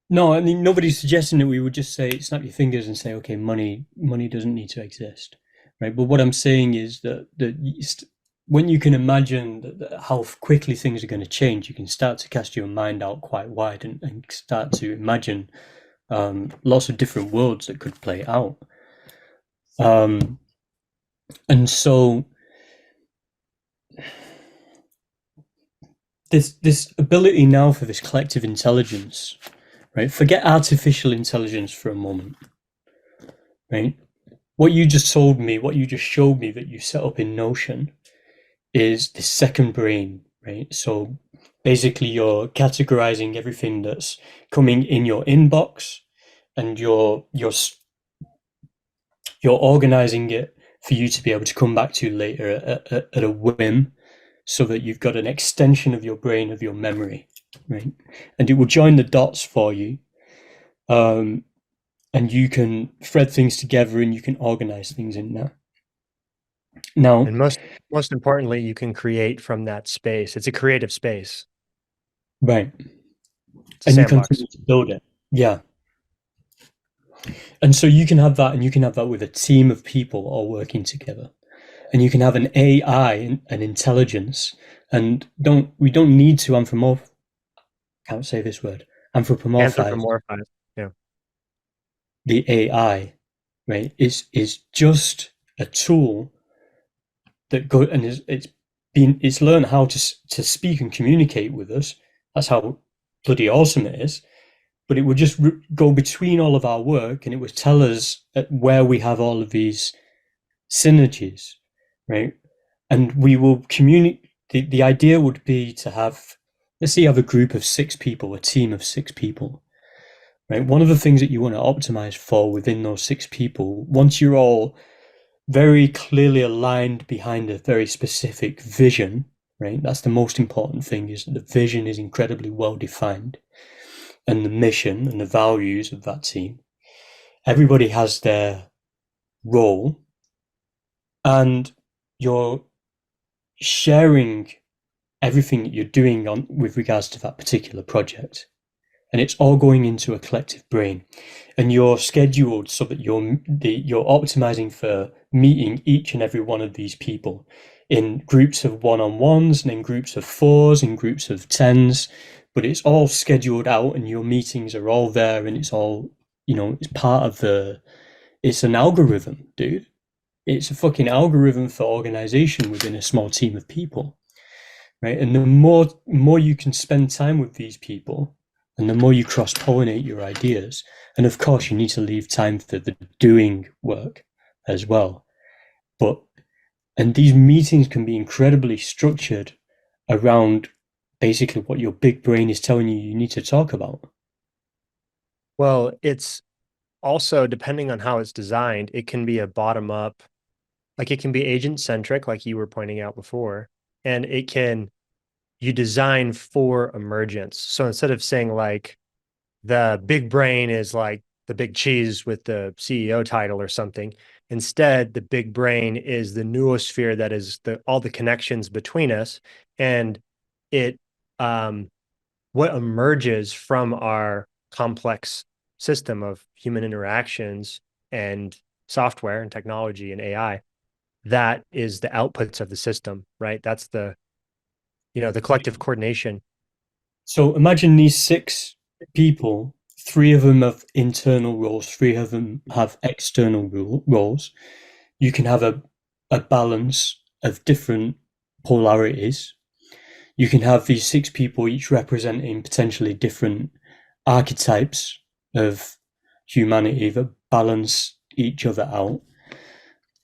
no, I mean nobody's suggesting that we would just say snap your fingers and say, okay, money doesn't need to exist, right? But what I'm saying is that when you can imagine how quickly things are going to change, you can start to cast your mind out quite wide and start to imagine lots of different worlds that could play out. Um, and so this ability now for this collective intelligence, right? Forget artificial intelligence for a moment, right? What you just told me, what you just showed me that you set up in Notion is the second brain, right? So basically, you're categorizing everything that's coming in your inbox, and you're organizing it for you to be able to come back to later at a whim, so that you've got an extension of your brain of your memory, right? And it will join the dots for you, um, and you can thread things together and you can organize things in there. Now, And most importantly, you can create from that space. It's a creative space. right, It's a and you sandbox. continue to build it, yeah. And so you can have that, and you can have that with a team of people all working together, and you can have an AI and an intelligence, and we don't need to can't say this word, anthropomorphize Anthropomorphized. Yeah. the AI, right? Is just a tool that go and it's learned how to speak and communicate with us. That's how bloody awesome it is. But it would just go between all of our work, and it would tell us where we have all of these synergies, right? And we will communicate. The idea would be to have, let's say you have a group of 6 people, a team of 6 people, right? One of the things that you want to optimize for within those 6 people, once you're all very clearly aligned behind a very specific vision, right? That's the most important thing, is that the vision is incredibly well defined, and the mission and the values of that team. Everybody has their role, and you're sharing everything that you're doing on with regards to that particular project, and it's all going into a collective brain, and you're scheduled so that you're optimizing for meeting each and every one of these people in groups of one-on-ones, and in groups of fours, in groups of tens, but it's all scheduled out, and your meetings are all there, and it's all, it's part of it's an algorithm, dude. It's a fucking algorithm for organization within a small team of people, right? And the more you can spend time with these people, and the more you cross pollinate your ideas, and of course you need to leave time for the doing work as well. But and these meetings can be incredibly structured around basically what your big brain is telling you need to talk about. Well, it's also, depending on how it's designed, it can be a bottom up, like it can be agent centric, like you were pointing out before, and it can, you design for emergence. So instead of saying like the big brain is like the big cheese with the CEO title or something, instead, the big brain is the noosphere that is the all the connections between us, and it what emerges from our complex system of human interactions and software and technology and AI, that is the outputs of the system, right? That's the, the collective coordination. So imagine these six people, three of them have internal roles, three of them have external roles. You can have a balance of different polarities. You can have these six people each representing potentially different archetypes of humanity that balance each other out.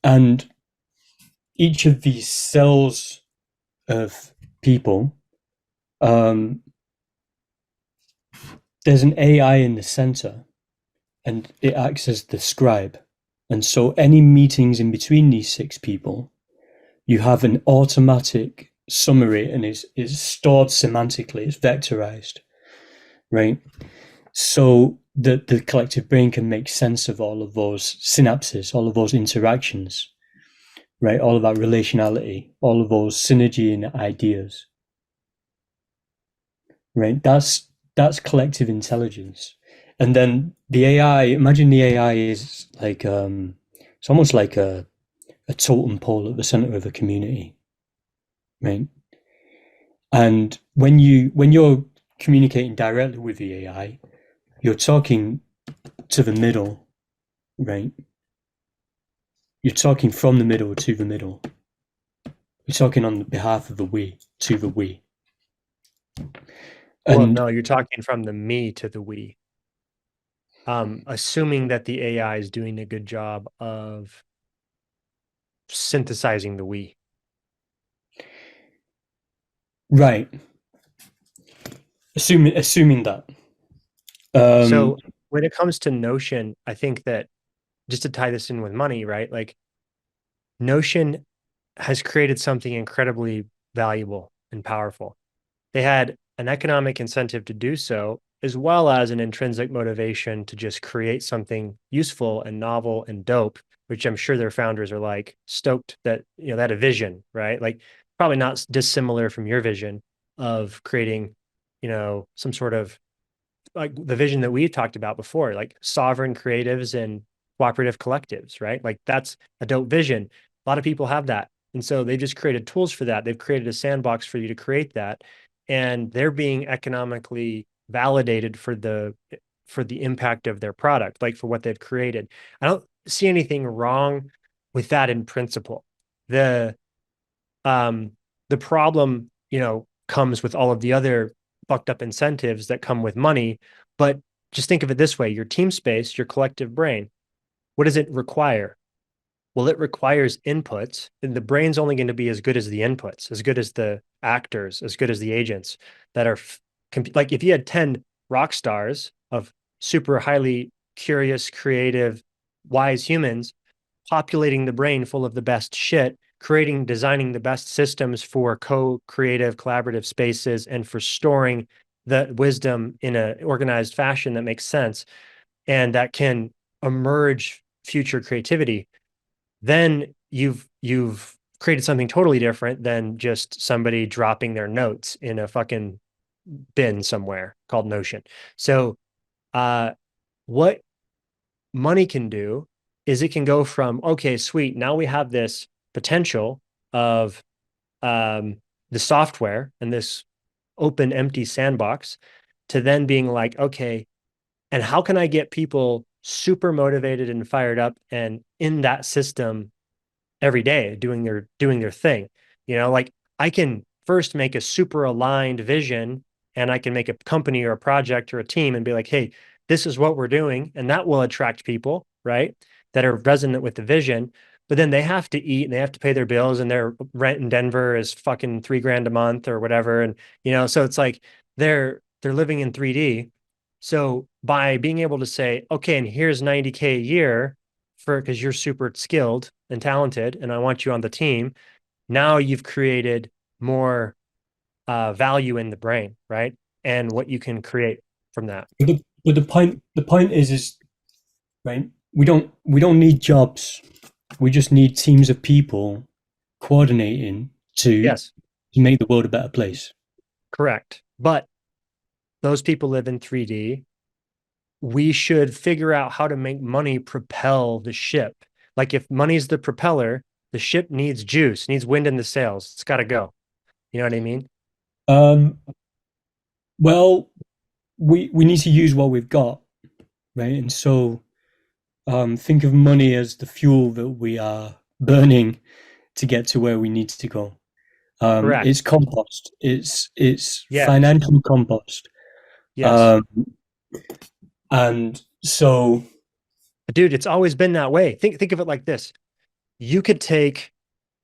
And each of these cells of people, um, there's an AI in the center and it acts as the scribe. And so any meetings in between these six people, you have an automatic summary and is stored semantically, it's vectorized, right? So that the collective brain can make sense of all of those synapses, all of those interactions, right? All of that relationality, all of those synergy and ideas, right? That's collective intelligence. And then the AI, imagine the AI is like it's almost like a totem pole at the center of a community, right? And when you're communicating directly with the AI, you're talking to the middle, right? You're talking from the middle to the middle. You're talking on behalf of the we to the we. Well, And no, you're talking from the me to the we. Assuming that the AI is doing a good job of synthesizing the we. right, assuming that. Um, So when it comes to Notion, I think that just to tie this in with money, right? Like Notion has created something incredibly valuable and powerful. They had an economic incentive to do so, as well as an intrinsic motivation to just create something useful and novel and dope, which I'm sure their founders are like stoked that, that a vision, right? Like probably not dissimilar from your vision of creating, some sort of like the vision that we talked about before, like sovereign creatives and cooperative collectives, right? Like that's a dope vision. A lot of people have that. And so they just created tools for that. They've created a sandbox for you to create that. And they're being economically validated for the impact of their product, like for what they've created. I don't see anything wrong with that in principle. The um the problem, comes with all of the other fucked up incentives that come with money. But just think of it this way: your team space, your collective brain, what does it require? Well, it requires inputs, and the brain's only going to be as good as the inputs, as good as the actors, as good as the agents that are like if you had 10 rock stars of super highly curious, creative, wise humans populating the brain full of the best shit, creating, designing the best systems for co-creative, collaborative spaces, and for storing the wisdom in an organized fashion that makes sense and that can emerge future creativity, then you've created something totally different than just somebody dropping their notes in a fucking bin somewhere called Notion. So what money can do is it can go from, okay, sweet, now we have this potential of the software and this open, empty sandbox to then being like, okay, and how can I get people super motivated and fired up and in that system every day doing their thing? Like I can first make a super aligned vision and I can make a company or a project or a team and be like, hey, this is what we're doing, and that will attract people, right, that are resonant with the vision. But then they have to eat and they have to pay their bills, and their rent in Denver is fucking $3,000 a month or whatever. And so it's like they're living in 3D, So by being able to say, okay, and here's 90K a year for because you're super skilled and talented, and I want you on the team, now you've created more value in the brain, right? And what you can create from that. But the point is right. We don't need jobs. We just need teams of people coordinating to Yes, to make the world a better place. correct. But those people live in 3D. We should figure out how to make money propel the ship. Like if money's the propeller, the ship needs juice, needs wind in the sails. It's got to go. You know what I mean? Um, well, we need to use what we've got, right? And so think of money as the fuel that we are burning to get to where we need to go. It's Correct. compost. It's Yes. financial compost. Yes. Um, and so Dude, it's always been that way. Think of it like this. You could take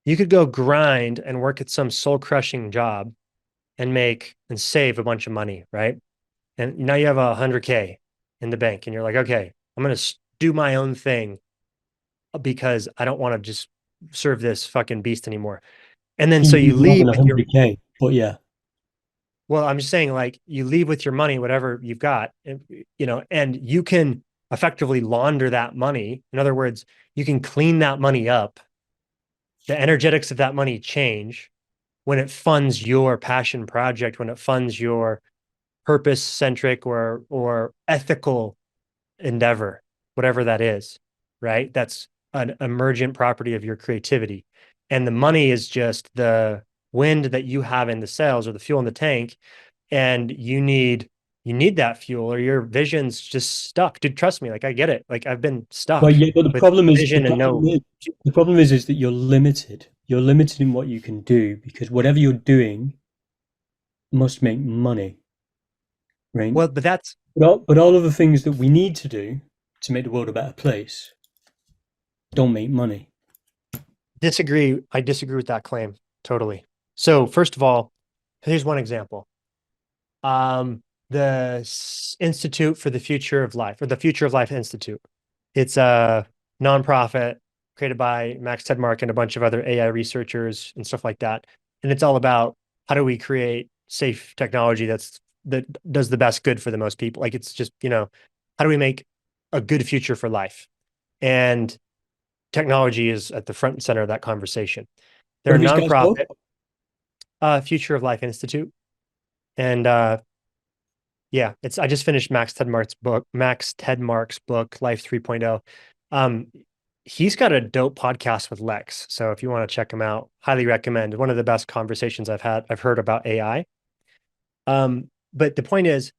you could go grind and work at some soul crushing job and make and save a bunch of money, right? And now you have 100K in the bank and you're like, okay, I'm going to do my own thing because I don't want to just serve this fucking beast anymore. And then so you you need more leave than with your, 100K. But yeah, well, I'm just saying, like, you leave with your money, whatever you've got, and you can effectively launder that money. In other words, you can clean that money up. The energetics of that money change when it funds your passion project, when it funds your purpose centric or ethical endeavor, whatever that is, right? That's an emergent property of your creativity. And the money is just the wind that you have in the sails or the fuel in the tank. And you need that fuel or your vision's just stuck. Dude, trust me, like I get it. Like I've been but stuck yeah, but the with problem is the vision and problem no. is the problem is that you're limited. You're limited in what you can do because whatever you're doing must make money, right? Well, but that's But all of the things that we need to do to make the world a better place don't make money. disagree. I disagree with that claim totally. So first of all, here's one example. The Institute for the Future of Life, or the Future of Life Institute. It's a nonprofit created by Max Tegmark and a bunch of other AI researchers and stuff like that. And it's all about how do we create safe technology that does the best good for the most people. Like it's just, how do we make a good future for life? And technology is at the front and center of that conversation. What They're a are these guys called? nonprofit, Future of Life Institute. And yeah, I just finished Max Tegmark's book, Life 3.0. Um, he's got a dope podcast with Lex. So if you want to check him out, highly recommend. One of the best conversations I've heard about AI. But the point is,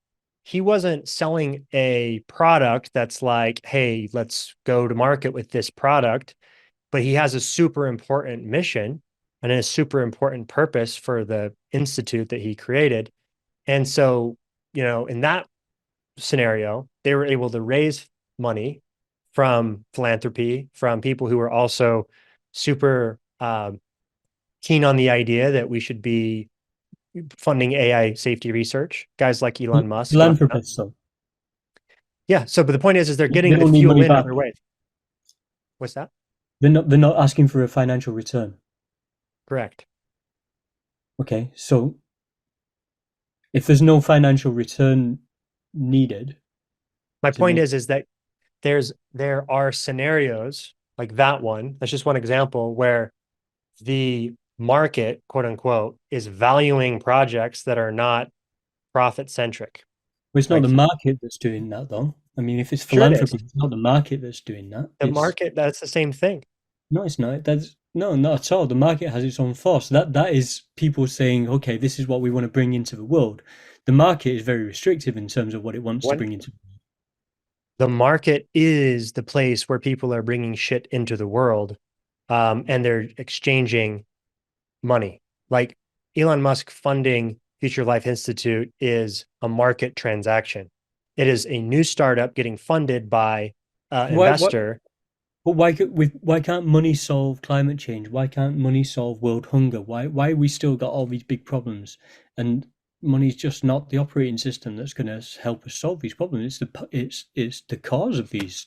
he wasn't selling a product that's like, hey, let's go to market with this product, but he has a super important mission and a super important purpose for the institute that he created. And so, in that scenario, they were able to raise money from philanthropy, from people who are also super keen on the idea that we should be funding AI safety research, guys like Elon Musk and whatnot. Philanthropists, though. Yeah. So, but the point is they're They getting the don't need fuel money in back. other ways. What's that? They're not asking for a financial return. Correct. Okay, so if there's no financial return needed My to point make is that there are scenarios like that one. That's just one example where the market, quote unquote, is valuing projects that are not profit centric. well, it's not the Like, market that's doing that though. I mean, if it's sure it is. philanthropy, it's not the market that's doing that. The It's market, that's the same thing. no, it's not. That's no, not at all. The market has its own force. That is people saying, okay, this is what we want to bring into the world. The market is very restrictive in terms of what it wants to When bring into. the market is the place where people are bringing shit into the world, and they're exchanging money. Like Elon Musk funding Future Life Institute is a market transaction. It is a new startup getting funded by an Why? What? investor. But why can't money solve climate change? Why can't money solve world hunger? Why we still got all these big problems? And money's just not the operating system that's going to help us solve these problems. It's the cause of these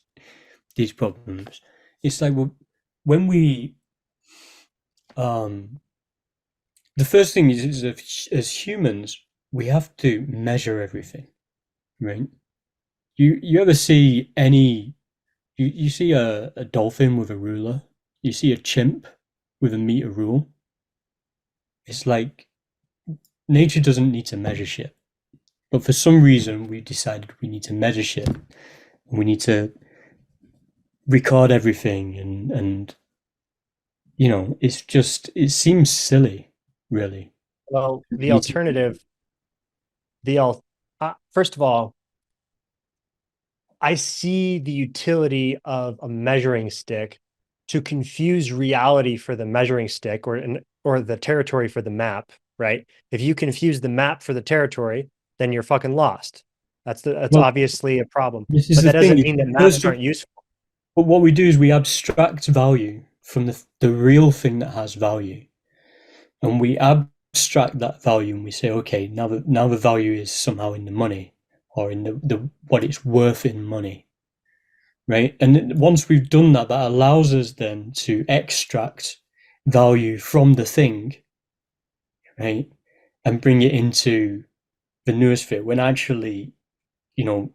problems. It's like, well, when we um the first thing is as humans we have to measure everything, right? You ever see any you see a dolphin with a ruler? You see a chimp with a meter rule? It's like nature doesn't need to measure shit. But for some reason, we decided we need to measure shit. We need to record everything, and it's just it seems silly, really. Well, the We need to, alternative, the al first of all, I see the utility of a measuring stick to confuse reality for the measuring stick or the territory for the map, right? If you confuse the map for the territory, then you're fucking lost. That's well, obviously a problem. this is But the that thing. doesn't mean that maps First of aren't useful. But what we do is we abstract value from the real thing that has value, and we abstract that value, and we say, okay, now the value is somehow in the money or in the what it's worth in money, right? And once we've done that, that allows us then to extract value from the thing, right, and bring it into the noosphere when actually, you know,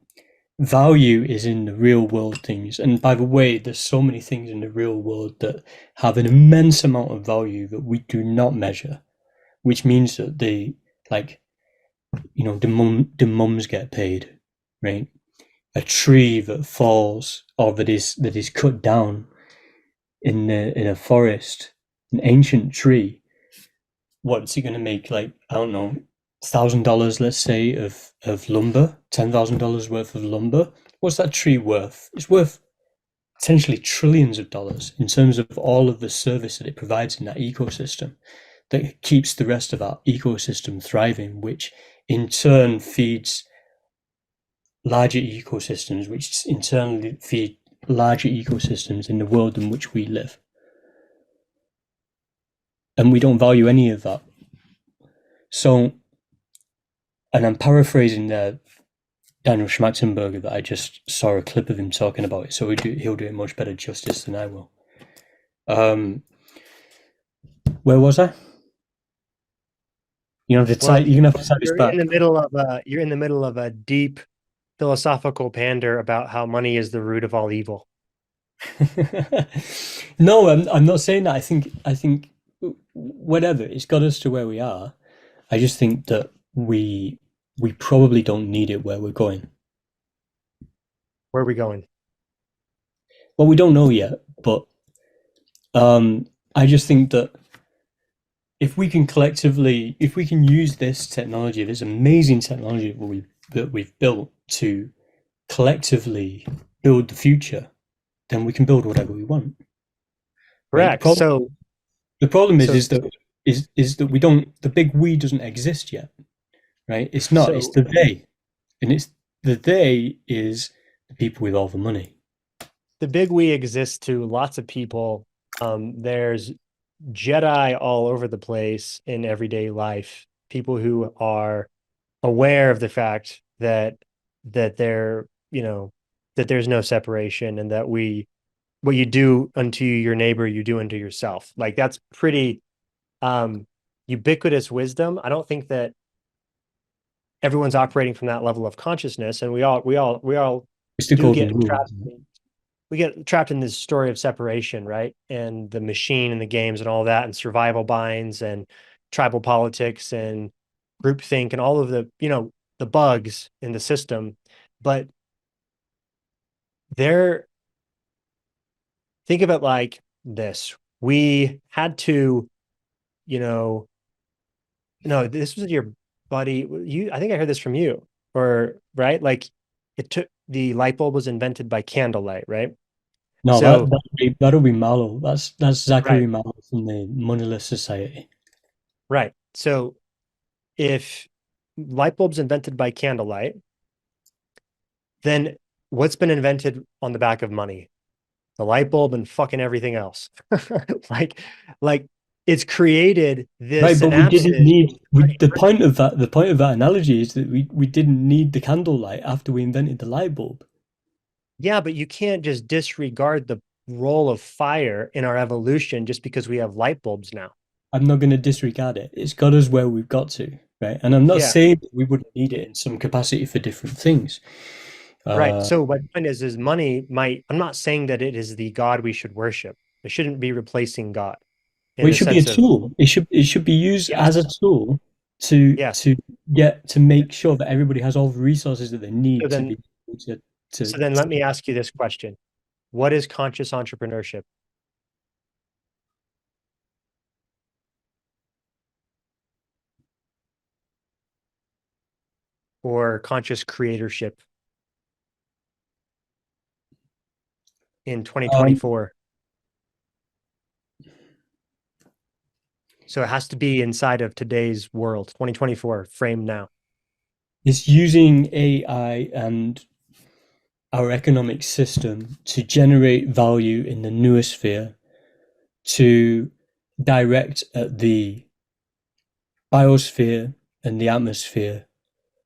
value is in the real world things. And by the way, there's so many things in the real world that have an immense amount of value that we do not measure, which means that like, the mums get paid, right? A tree that falls or that is cut down in a forest, an ancient tree. What's he going to make? Like, I don't know, $1,000, let's say, of lumber, $10,000 worth of lumber. What's that tree worth? It's worth potentially trillions of dollars in terms of all of the service that it provides in that ecosystem that keeps the rest of our ecosystem thriving, which in turn feeds larger ecosystems, which in turn feed larger ecosystems in the world in which we live. And we don't value any of that. So, and I'm paraphrasing there Daniel Schmachtenberger that I just saw a clip of him talking about it, so he'll do it much better justice than I will. Um, where was I? Well, You're gonna have to type this back. you're in the middle of a deep philosophical pander about how money is the root of all evil. No, I'm not saying that. I think whatever it's got us to where we are. I just think that we probably don't need it where we're going. Where are we going? Well, we don't know yet, but I just think that if we can use this technology, this amazing technology that we've built to collectively build the future, then we can build whatever we want. Right? Correct. The problem is So, is that is that we don't the big we doesn't exist yet. Right? It's not. It's so the they, and it's the they is the people with all the money. the big we exists to lots of people. There's Jedi all over the place in everyday life. People who are aware of the fact that they're, that there's no separation and that what you do unto your neighbor, you do unto yourself. Like that's pretty um ubiquitous wisdom. I don't think that everyone's operating from that level of consciousness, and we all It's the do golden get rule. trapped we get trapped in this story of separation, right? And the machine and the games and all that, and survival binds and tribal politics and groupthink and all of the bugs in the system. But there, think of it like this. We had to, you know, no, this was your buddy. I think I heard this from you, or right? Like the light bulb was invented by candlelight, right? No, So, that'll be Mallow. That's right, Zachary Mallow from the Moneyless Society. right. So if light bulbs invented by candlelight, then what's been invented on the back of money? The light bulb and fucking everything else. like like it's created the Right, but we didn't synapses. need the point of that analogy is that we didn't need the candlelight after we invented the light bulb. Yeah, but you can't just disregard the role of fire in our evolution just because we have light bulbs now. I'm not going to disregard it. It's got us where we've got to, right? And I'm not Yeah, saying that we wouldn't need it in some capacity for different things. right. Uh, So my point is money might, I'm not saying that it is the God we should worship. It shouldn't be replacing God in well, it the should be a sense of, tool. It should be used as a yes, tool to yes. to get to make sure that everybody has all the resources that they So need to then, be able so then let me ask you this question. What is conscious entrepreneurship or conscious creatorship in um, 2024? So it has to be inside of today's world, 2024, framed now. it's using AI and our economic system to generate value in the noosphere to direct at the biosphere and the atmosphere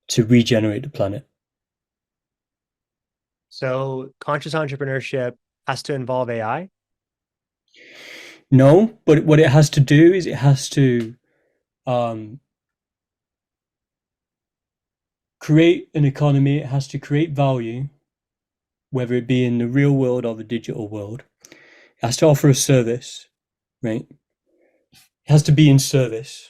to regenerate the planet. So conscious entrepreneurship has to involve AI. No, but what it has to do is it has to um, create an economy, it has to create value, whether it be in the real world or the digital world. It has to offer a service, right? It has to be in service,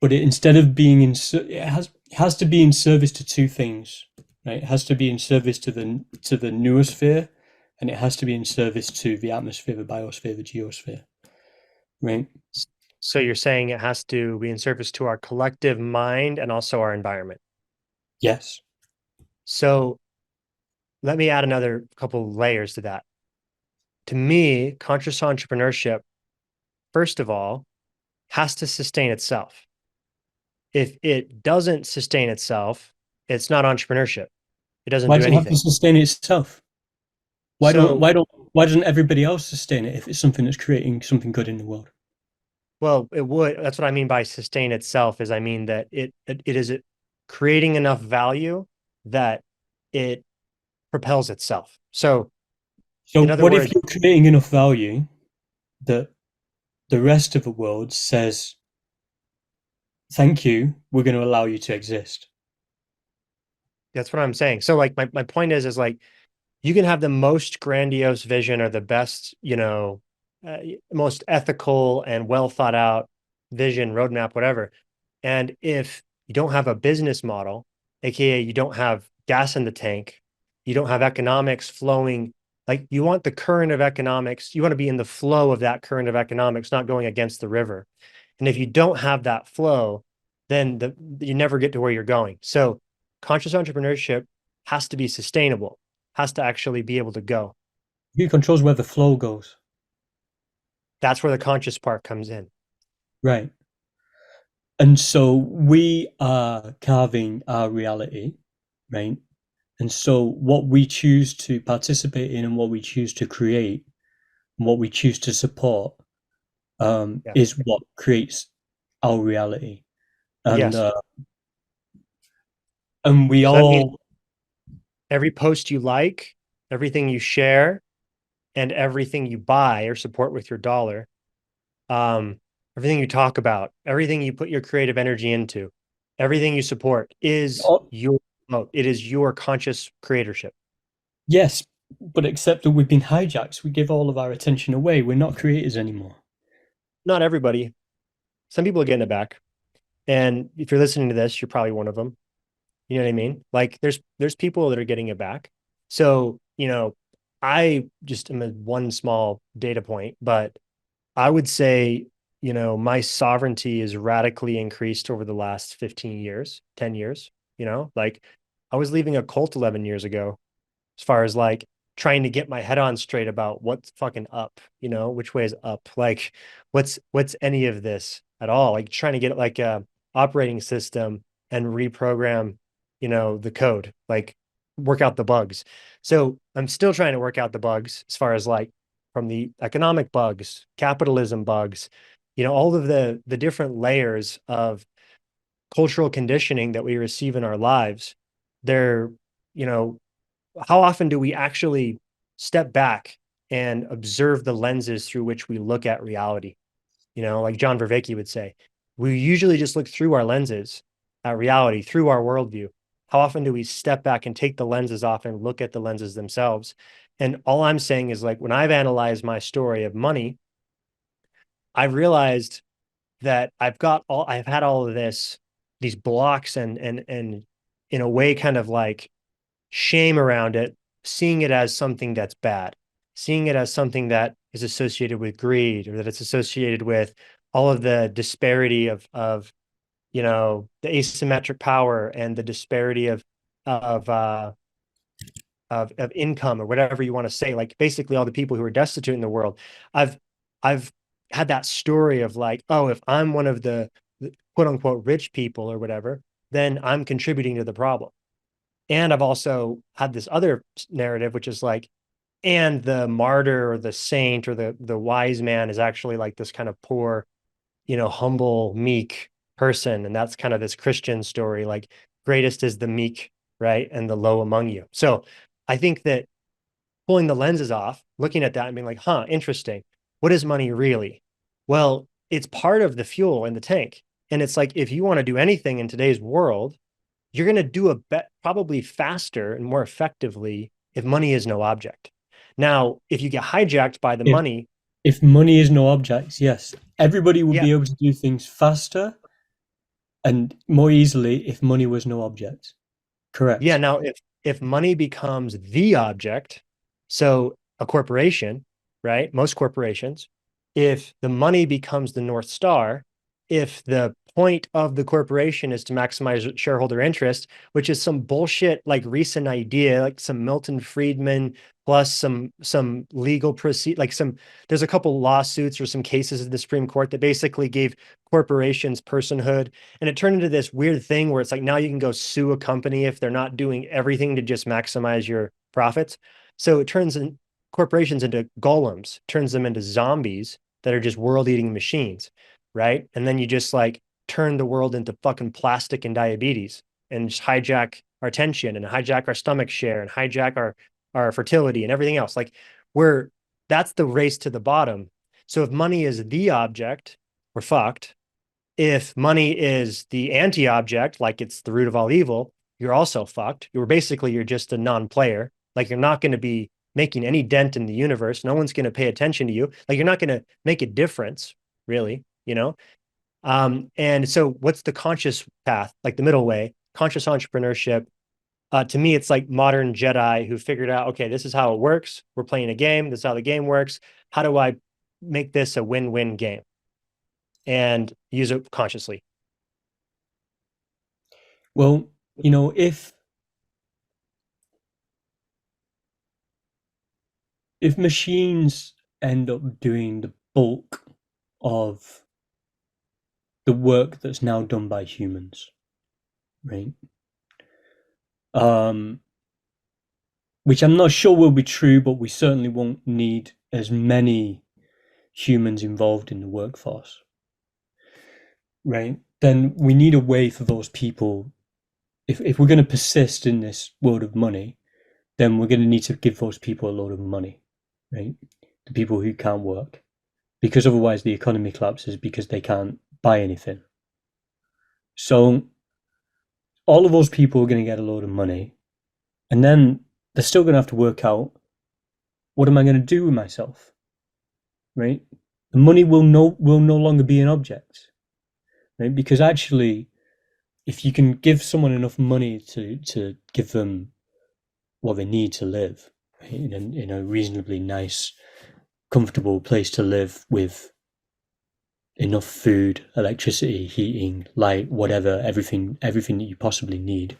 but instead of being it has to be in service to two things, right? It has to be in service to the noosphere, and it has to be in service to the atmosphere, the biosphere, the geosphere, right? So you're saying it has to be in service to our collective mind and also our environment. Yes. So let me add another couple layers to that. To me, conscious entrepreneurship, first of all, has to sustain itself. If it doesn't sustain itself, it's not entrepreneurship. It doesn't Why do does it have to anything. sustain itself? So, Why doesn't everybody else sustain it if it's something that's creating something good in the world? well, it would. That's what I mean by sustain itself. Is I mean that it is creating enough value that it propels itself. So, So in other what if words, you're creating enough value that the rest of the world says, thank you, we're going to allow you to exist? that's what I'm saying. So, like, my point is like you can have the most grandiose vision or the best, most ethical and well thought out vision, roadmap, whatever. And if you don't have a business model, aka you don't have gas in the tank, you don't have economics flowing, like you want the current of economics, you want to be in the flow of that current of economics, not going against the river. And if you don't have that flow, then you never get to where you're going. So conscious entrepreneurship has to be sustainable, has to actually be able to go. Who controls where the flow goes? That's where the conscious part comes in. Right. And so we are carving our reality, right? And so what we choose to participate in and what we choose to create and what we choose to support Yeah. is what creates our reality. And Yes. uh, and we So that means all every post you like, everything you share, and everything you buy or support with your dollar, um, everything you talk about, everything you put your creative energy into, everything you support is all, your mode. It is your conscious creatorship. yes, but except that we've been hijacked. We give all of our attention away. We're not creators anymore. Not everybody. Some people are getting it back. And if you're listening to this, you're probably one of them. You know what I mean? Like there's people that are getting it back. So, I just am a one small data point, but I would say, my sovereignty is radically increased over the last 15 years, 10 years, like I was leaving a cult 11 years ago as far as like trying to get my head on straight about what's fucking up, which way is up, like what's any of this at all, like trying to get like a operating system and reprogram, the code, like work out the bugs. So I'm still trying to work out the bugs as far as like from the economic bugs, capitalism bugs, all of the different layers of cultural conditioning that we receive in our lives, they're, you know, how often do we actually step back and observe the lenses through which we look at reality? Like John Vervaeke would say, we usually just look through our lenses at reality, through our worldview. How often do we step back and take the lenses off and look at the lenses themselves? And all I'm saying is, like, when I've analyzed my story of money, I've realized that I've had all of these blocks and in a way kind of like shame around it, seeing it as something that's bad, seeing it as something that is associated with greed, or that it's associated with all of the disparity of the asymmetric power and the disparity of uh of income, or whatever you want to say, like basically all the people who are destitute in the world. I've had that story of like, oh, if I'm one of the quote unquote rich people or whatever, then I'm contributing to the problem. And I've also had this other narrative, which is like, and the martyr or the saint or the wise man is actually like this kind of poor, humble, meek person. And that's kind of this Christian story, like, greatest is the meek, right? And the low among you. So I think that pulling the lenses off, looking at that and being like, huh, interesting. What is money really? Well, it's part of the fuel in the tank. And it's like, if you want to do anything in today's world, you're going to do a bet probably faster and more effectively if money is no object. Now, if you get hijacked by the If money, if money is no object, yes, everybody would yeah, be able to do things faster and more easily if money was no object. yeah. Correct. Now, if money becomes the object, so a corporation, right? Most corporations, if the money becomes the North Star, if the point of the corporation is to maximize shareholder interest, which is some bullshit like recent idea, like some Milton Friedman plus some legal proceed, like some there's a couple lawsuits or some cases in the Supreme Court that basically gave corporations personhood, and it turned into this weird thing where it's like now you can go sue a company if they're not doing everything to just maximize your profits. So it turns corporations into golems, turns them into zombies that are just world-eating machines, right? And then you just like turn the world into fucking plastic and diabetes, and just hijack our attention and hijack our stomach share and hijack our fertility and everything else. Like, we're that's the race to the bottom. So if money is the object, we're fucked. If money is the anti-object, like it's the root of all evil, you're also fucked. You're just a non-player. Like, you're not going to be making any dent in the universe. No one's going to pay attention to you. Like, you're not going to make a difference, really. And so what's the conscious path, like the middle way? Conscious entrepreneurship. To me, it's like modern Jedi who figured out, okay, this is how it works. We're playing a game. This is how the game works. How do I make this a win-win game and use it consciously? Well, if machines end up doing the bulk of the work that's now done by humans, right? Um, which I'm not sure will be true, but we certainly won't need as many humans involved in the workforce, right? Then we need a way for those people. If we're going to persist in this world of money, then we're going to need to give those people a load of money, right? The people who can't work, because otherwise the economy collapses because they can't buy anything. So all of those people are going to get a load of money, and then they're still going to have to work out, what am I going to do with myself, right? The money will no longer be an object, right? Because actually, if you can give someone enough money to give them what they need to live, right, in a reasonably nice, comfortable place to live with enough food, electricity, heating, light, whatever, everything that you possibly need,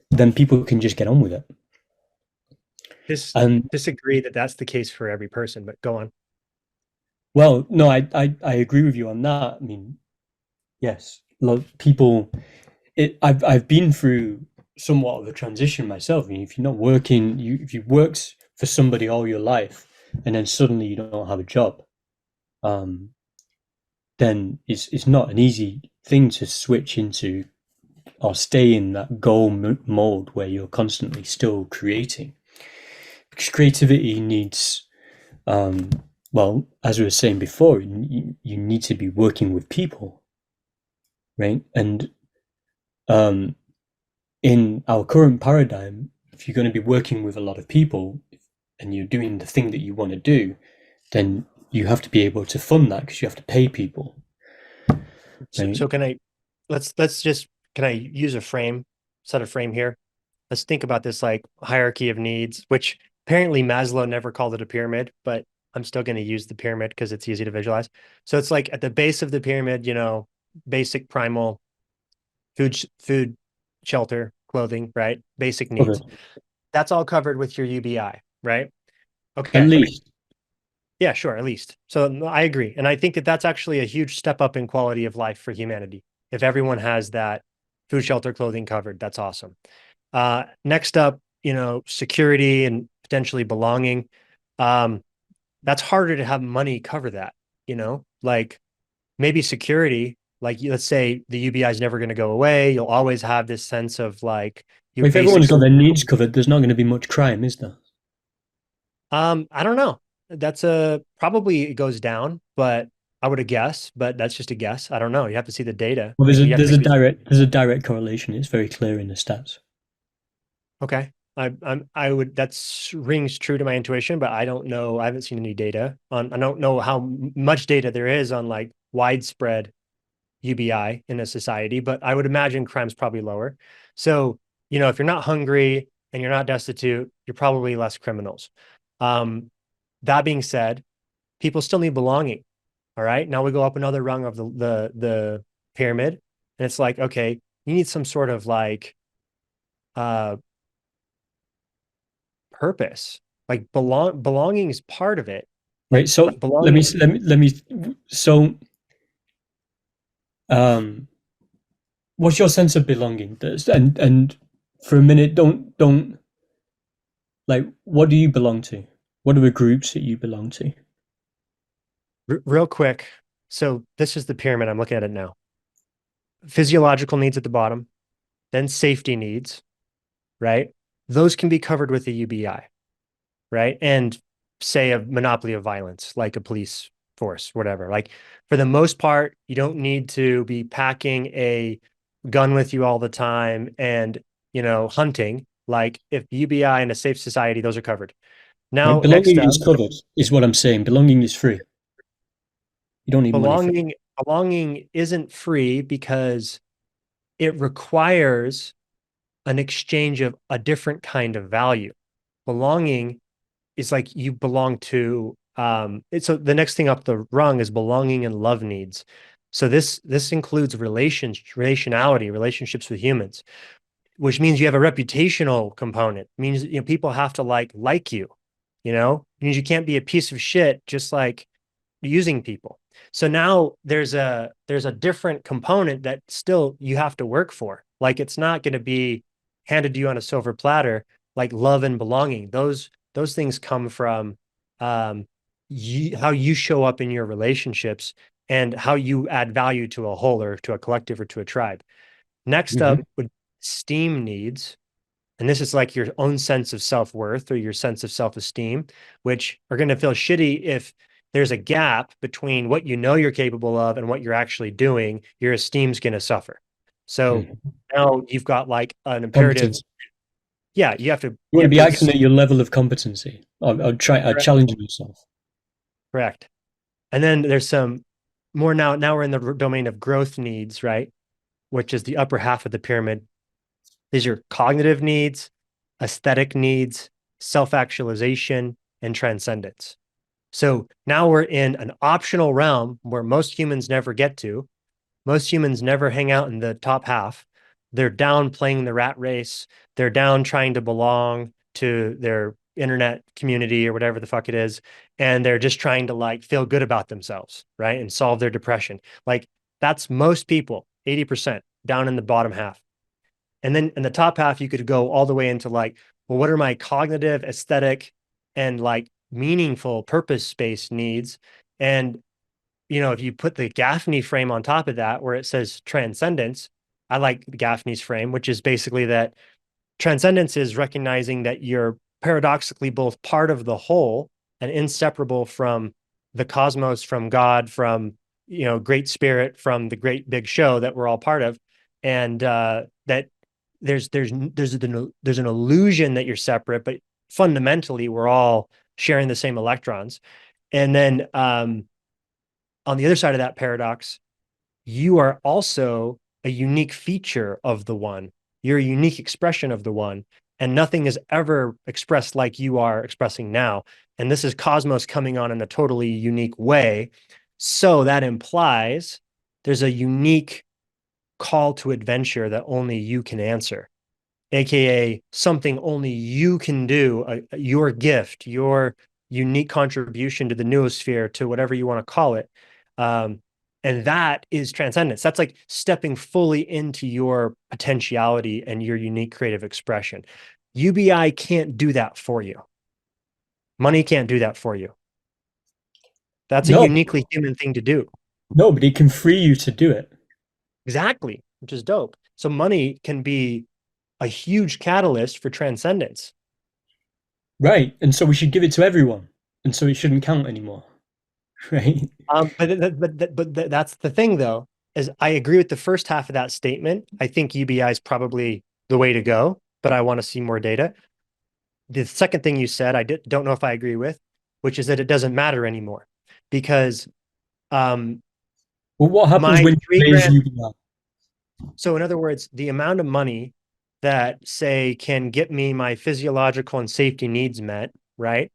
then people can just get on with it. Dis And Disagree that that's the case for every person, but go on. well, no, I agree with you on that. I mean, yes, people. I've been through somewhat of a transition myself. I mean, if you're not working, if you worked for somebody all your life, and then suddenly you don't have a job, um, then it's not an easy thing to switch into or stay in that goal mode where you're constantly still creating. Because creativity needs, um, well, as we were saying before, you need to be working with people, right? And um, in our current paradigm, if you're going to be working with a lot of people and you're doing the thing that you want to do, then you have to be able to fund that because you have to pay people, So, right? so can I let's just can I use a frame, set a frame here? Let's think about this like hierarchy of needs, which apparently Maslow never called it a pyramid, but I'm still going to use the pyramid because it's easy to visualize. So it's like at the base of the pyramid, basic primal food, shelter, clothing, right? Basic needs. Okay. That's all covered with your UBI, right? At Okay. least. Yeah, sure, at least. So I agree. And I think that that's actually a huge step up in quality of life for humanity. If everyone has that food, shelter, clothing covered, that's awesome. Next up, security and potentially belonging. Um, that's harder to have money cover that, like maybe security, like let's say the UBI is never going to go away. You'll always have this sense of like your If everyone's basic. got their needs covered, there's not going to be much crime, is there? I don't know. That's probably it goes down, but I would have guessed, but that's just a guess. I don't know. You have to see the data. Well, You have to make these. there's a direct correlation. It's very clear in the stats. Okay. I would that's rings true to my intuition, but I don't know. I haven't seen any data on. I don't know how much data there is on like widespread UBI in a society, but I would imagine crime's probably lower. So, if you're not hungry and you're not destitute, you're probably less criminals. Um, that being said, people still need belonging. All right. Now we go up another rung of the pyramid, and it's like, okay, you need some sort of like uh purpose. Like belonging is part of it. Right. So Like belonging. let me. So, um, what's your sense of belonging? And for a minute, don't like. What do you belong to? What are the groups that you belong to? Real quick. So this is the pyramid. I'm looking at it now. Physiological needs at the bottom, then safety needs, right? Those can be covered with a UBI, right? And say a monopoly of violence, like a police force, whatever. Like for the most part, you don't need to be packing a gun with you all the time and, hunting. Like if UBI in a safe society, those are covered. Right. Now, next Belonging up, is covered, is what I'm saying. Belonging is free. You don't need money for it. belonging isn't free because it requires an exchange of a different kind of value. Belonging is like you belong to so the next thing up the rung is belonging and love needs. So this includes relationality, relationships with humans, which means you have a reputational component. It means people have to like you, it means you can't be a piece of shit just like using people. So now there's a different component that still you have to work for. Like it's not going to be handed to you on a silver platter, like love and belonging. Those things come from um, how you show up in your relationships and how you add value to a whole or to a collective or to a tribe. Next Hmm. up would esteem needs. And this is like your own sense of self-worth or your sense of self-esteem, which are going to feel shitty if there's a gap between what you know you're capable of and what you're actually doing. Your esteem's going to suffer. So Hmm. now you've got like an imperative. Competence. Yeah, you have to You you want to have be to acting at your level of competency. I correct. challenge yourself. Correct. And then there's some more now we're in the domain of growth needs, right? Which is the upper half of the pyramid. These are cognitive needs, aesthetic needs, self-actualization, and transcendence. So now we're in an optional realm where most humans never get to. Most humans never hang out in the top half. They're down playing the rat race. They're down trying to belong to their internet community or whatever the fuck it is. And they're just trying to like feel good about themselves, right? And solve their depression. Like that's most people, 80% down in the bottom half. And then in the top half, you could go all the way into like, well, what are my cognitive, aesthetic, and like meaningful purpose-based needs? And if you put the Gaffney frame on top of that, where it says transcendence, I like Gaffney's frame, which is basically that transcendence is recognizing that you're paradoxically both part of the whole and inseparable from the cosmos, from God, from great spirit, from the great big show that we're all part of, and that there's an illusion that you're separate, but fundamentally we're all sharing the same electrons. And then on the other side of that paradox, you are also a unique feature of the one. You're a unique expression of the one, and nothing is ever expressed like you are expressing now. And this is Cosmos coming on in a totally unique way. So that implies there's a unique call to adventure that only you can answer, aka something only you can do, your gift, your unique contribution to the noosphere, to whatever you want to call it. Um, and that is transcendence. That's like stepping fully into your potentiality and your unique creative expression. UBI can't do that for you. Money can't do that for you. That's a No, uniquely human thing to do. no, but it can free you to do it. Exactly, which is dope. So money can be a huge catalyst for transcendence. Right. And so we should give it to everyone. And so it shouldn't count anymore. Right. But that's the thing, though, is I agree with the first half of that statement. I think UBI is probably the way to go, but I want to see more data. The second thing you said, don't know if I agree with, which is that it doesn't matter anymore, because um, Well, what happens my when you three raise grand. UBI? So, in other words, the amount of money that, say, can get me my physiological and safety needs met, right,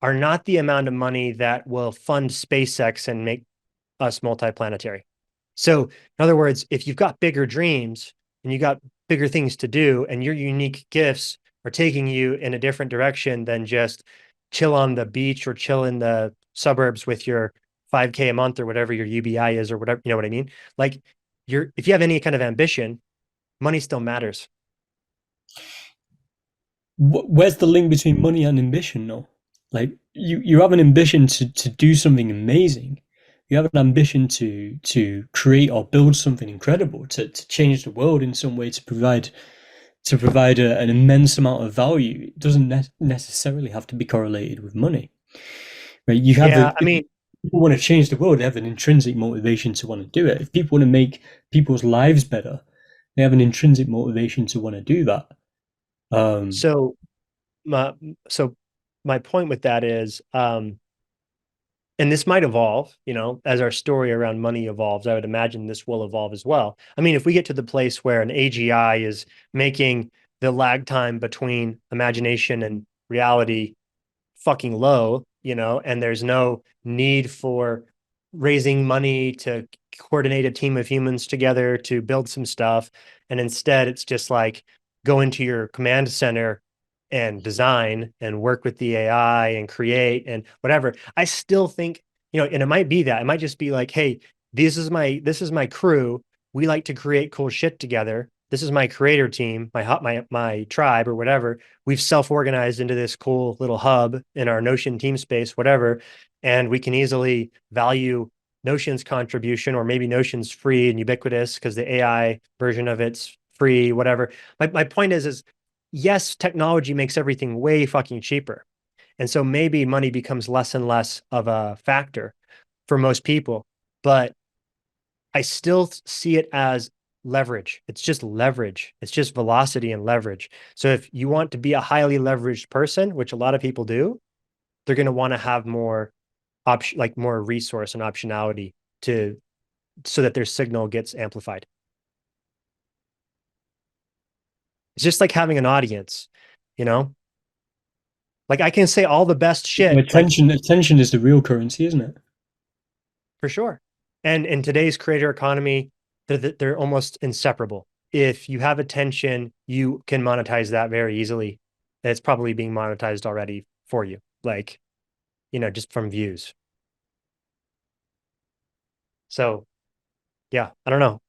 are not the amount of money that will fund SpaceX and make us multiplanetary. So, in other words, if you've got bigger dreams and you got bigger things to do, and your unique gifts are taking you in a different direction than just chill on the beach or chill in the suburbs with your 5K a month or whatever your UBI is, or whatever, you know what I mean? Like, if you have any kind of ambition, money still matters. Where's the link between money and ambition? No, like you have an ambition to do something amazing. You have an ambition to create or build something incredible, to change the world in some way, to provide an immense amount of value. It doesn't necessarily have to be correlated with money, right? You have Yeah, I if mean, people want to change the world, they have an intrinsic motivation to want to do it. If people want to make people's lives better, they have an intrinsic motivation to want to do that. Um, so my so my point with that is, and this might evolve, as our story around money evolves. I would imagine this will evolve as well. I mean, if we get to the place where an AGI is making the lag time between imagination and reality fucking low, and there's no need for raising money to coordinate a team of humans together to build some stuff. And instead, it's just like go into your command center and design and work with the AI and create and whatever. I still think, and it might be that it might just be like, hey, this is my crew. We like to create cool shit together. This is my creator team, my tribe or whatever. We've self-organized into this cool little hub in our Notion team space, whatever, and we can easily value Notion's contribution, or maybe Notion's free and ubiquitous because the AI version of it's free, whatever. My point is yes, technology makes everything way fucking cheaper. And so maybe money becomes less and less of a factor for most people. But I still see it as leverage. It's just leverage. It's just velocity and leverage. So if you want to be a highly leveraged person, which a lot of people do, they're going to want to have more option, like more resource and optionality to so that their signal gets amplified. It's just like having an audience, you know? Like I can say all the best shit, like attention is the real currency, isn't it? for sure. And in today's creator economy, they're almost inseparable. If you have attention, you can monetize that very easily. It's probably being monetized already for you, like, just from views. So yeah, I don't know.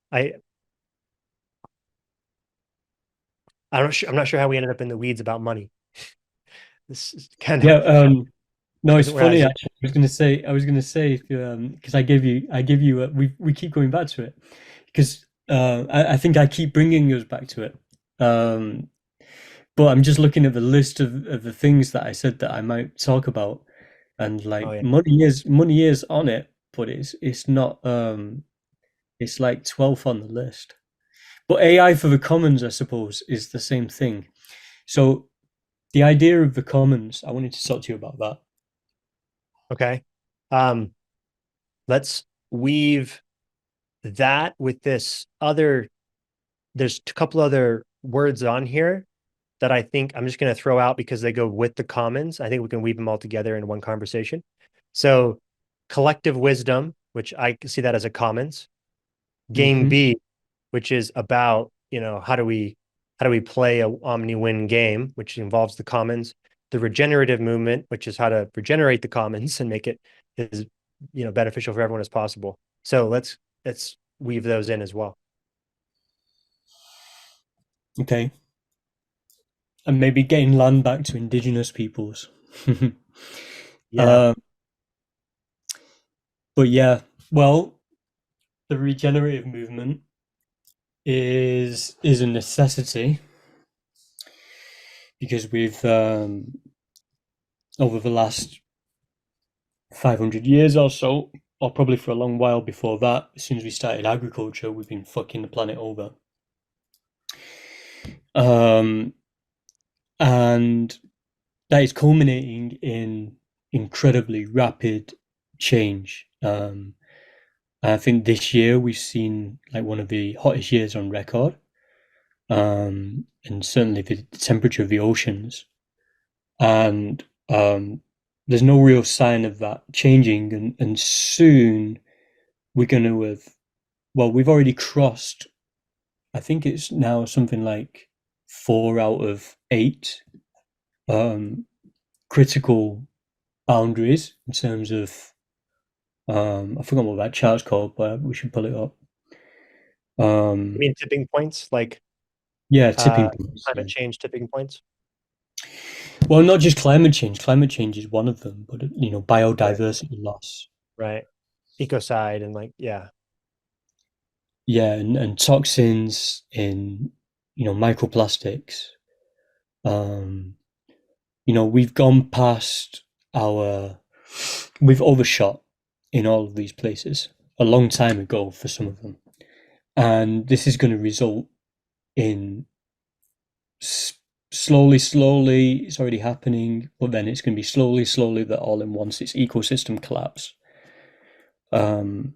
I'm not sure how we ended up in the weeds about money. This is kind of Yeah. No, it's When I funny zoom. actually. I was gonna say, if because I give you, we keep going back to it because I think I keep bringing us back to it. Um, but I'm just looking at the list of the things that I said that I might talk about, and Oh like yeah. money is on it, but it's not. It's like 12th on the list. But AI for the commons, I suppose, is the same thing. So the idea of the commons, I wanted to talk to you about that. Okay. Um, let's weave that with this other. There's a couple other words on here that I think I'm just going to throw out because they go with the commons. I think we can weave them all together in one conversation. So, collective wisdom, which I see that as a commons. Game Hmm. B, which is about, how do we play a omni-win game, which involves the commons. The regenerative movement, which is how to regenerate the commons and make it as beneficial for everyone as possible. So let's weave those in as well. Okay. And maybe getting land back to indigenous peoples. Yeah. um, but yeah, well, the regenerative movement is a necessity because we've over the last 500 years or so, or probably for a long while before that, as soon as we started agriculture, we've been fucking the planet over. Um, and that is culminating in incredibly rapid change. I think this year we've seen like one of the hottest years on record, and certainly the temperature of the oceans. And there's no real sign of that changing. And soon we're going to have, well, we've already crossed, I think it's now something like 4 out of 8 um, critical boundaries in terms of, I forgot what that chart's called, but we should pull it up. I Um, mean, tipping points, like yeah, tipping uh, points. Yeah. climate change tipping points. Well, not just climate change. Climate change is one of them, but Right. biodiversity loss. Right. Ecocide and like, yeah. Yeah, and toxins in microplastics. Um, we've gone past our, we've overshot in all of these places a long time ago for some of them, and this is going to result in slowly. It's already happening, but then it's going to be slowly that all in once it's ecosystem collapse. Um,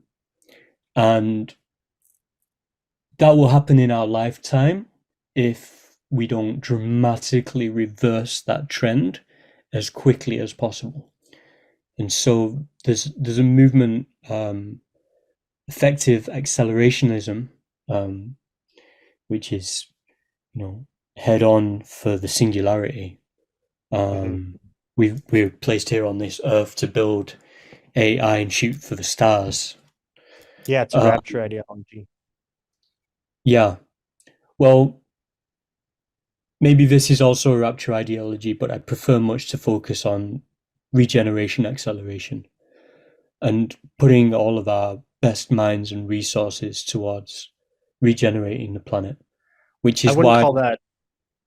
and that will happen in our lifetime if we don't dramatically reverse that trend as quickly as possible. And so there's a movement, effective accelerationism, um, which is head on for the singularity. Hmm. We're placed here on this earth to build AI and shoot for the stars. Yeah, it's a Uh, rapture ideology. yeah, well, maybe this is also a rapture ideology, but I prefer much to focus on regeneration acceleration and putting all of our best minds and resources towards regenerating the planet, which I is wouldn't why, call that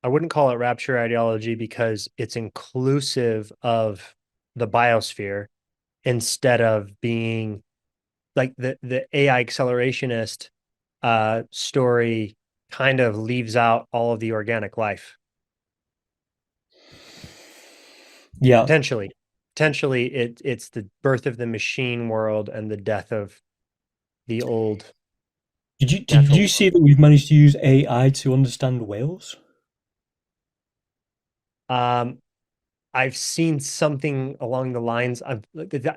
I wouldn't call it rapture ideology because it's inclusive of the biosphere instead of being like the AI accelerationist story kind of leaves out all of the organic life. yeah. Potentially. Potentially it's the birth of the machine world and the death of the old Did natural you world. see that we've managed to use AI to understand whales? Um, I've seen something along the lines of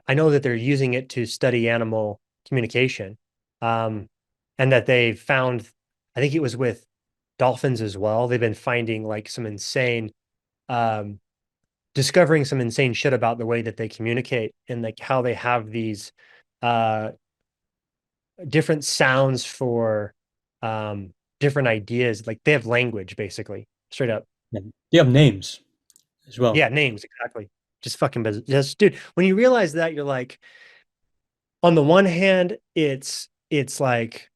I know that they're using it to study animal communication. Um, and that they found, I think it was with dolphins as well. They've been finding like some insane, um, discovering some insane shit about the way that they communicate and like how they have these uh different sounds for different ideas. Like they have language basically, straight up. Yeah. They have names as well. Yeah, names, exactly. Just fucking business. Just, dude, when you realize that, you're like, on the one hand, it's like,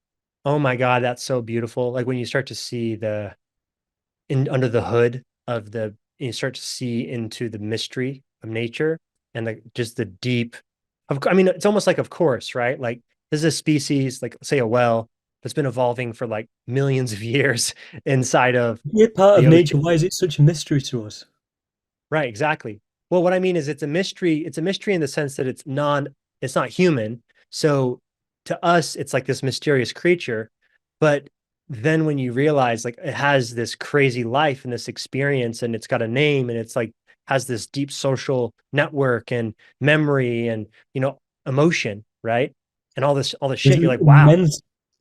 oh my God, that's so beautiful. Like when you start to see the in under the hood of the you start to see into the mystery of nature and just the deep I mean, it's almost like, of course, right? Like this is a species, like say a whale, that's been evolving for like millions of years inside of We're part of the nature. ocean. Why is it such a mystery to us? Right, exactly. Well, what I mean is it's a mystery. It's a mystery in the sense that it's not human. So to us, it's like this mysterious creature. But then when you realize like it has this crazy life and this experience and it's got a name and it's like has this deep social network and memory and emotion, right? And all this There's shit, you're an like, wow,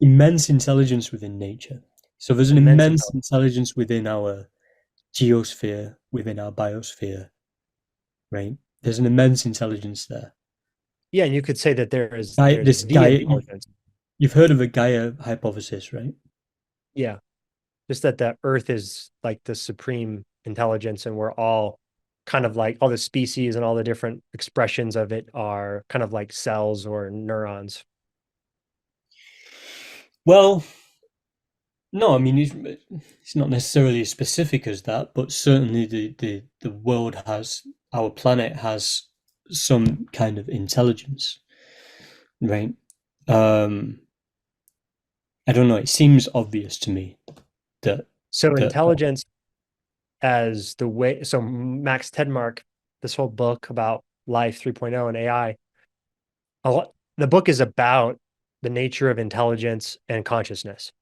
immense intelligence within nature. So there's an immense immense intelligence. intelligence within our geosphere, within our biosphere, right? There's an immense intelligence there. Yeah, and you could say that there's This the guy, intelligence. you've heard of the Gaia hypothesis, right? Yeah. Just that the earth is like the supreme intelligence and we're all kind of like all the species and all the different expressions of it are kind of like cells or neurons. Well, no, I mean it's not necessarily as specific as that, but certainly the world has our planet has some kind of intelligence, right? Um, I don't know. It seems obvious to me that So that intelligence as the way, so Max Tegmark, this whole book about life 3.0 and AI, the book is about the nature of intelligence and consciousness.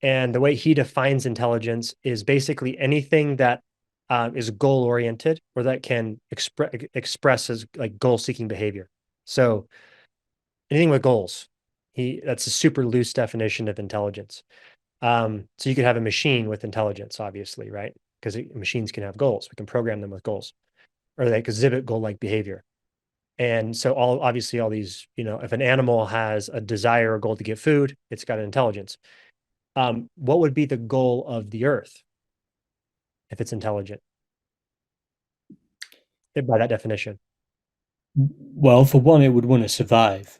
And the way he defines intelligence is basically anything that is goal oriented or that can express as like goal seeking behavior. So anything with goals, that's a super loose definition of intelligence. So you could have a machine with intelligence, obviously, right? Because machines can have goals. We can program them with goals, or they exhibit goal like behavior. And so obviously all these, if an animal has a desire or goal to get food, it's got an intelligence. What would be the goal of the earth if it's intelligent by that definition? well, for one, it would want to survive,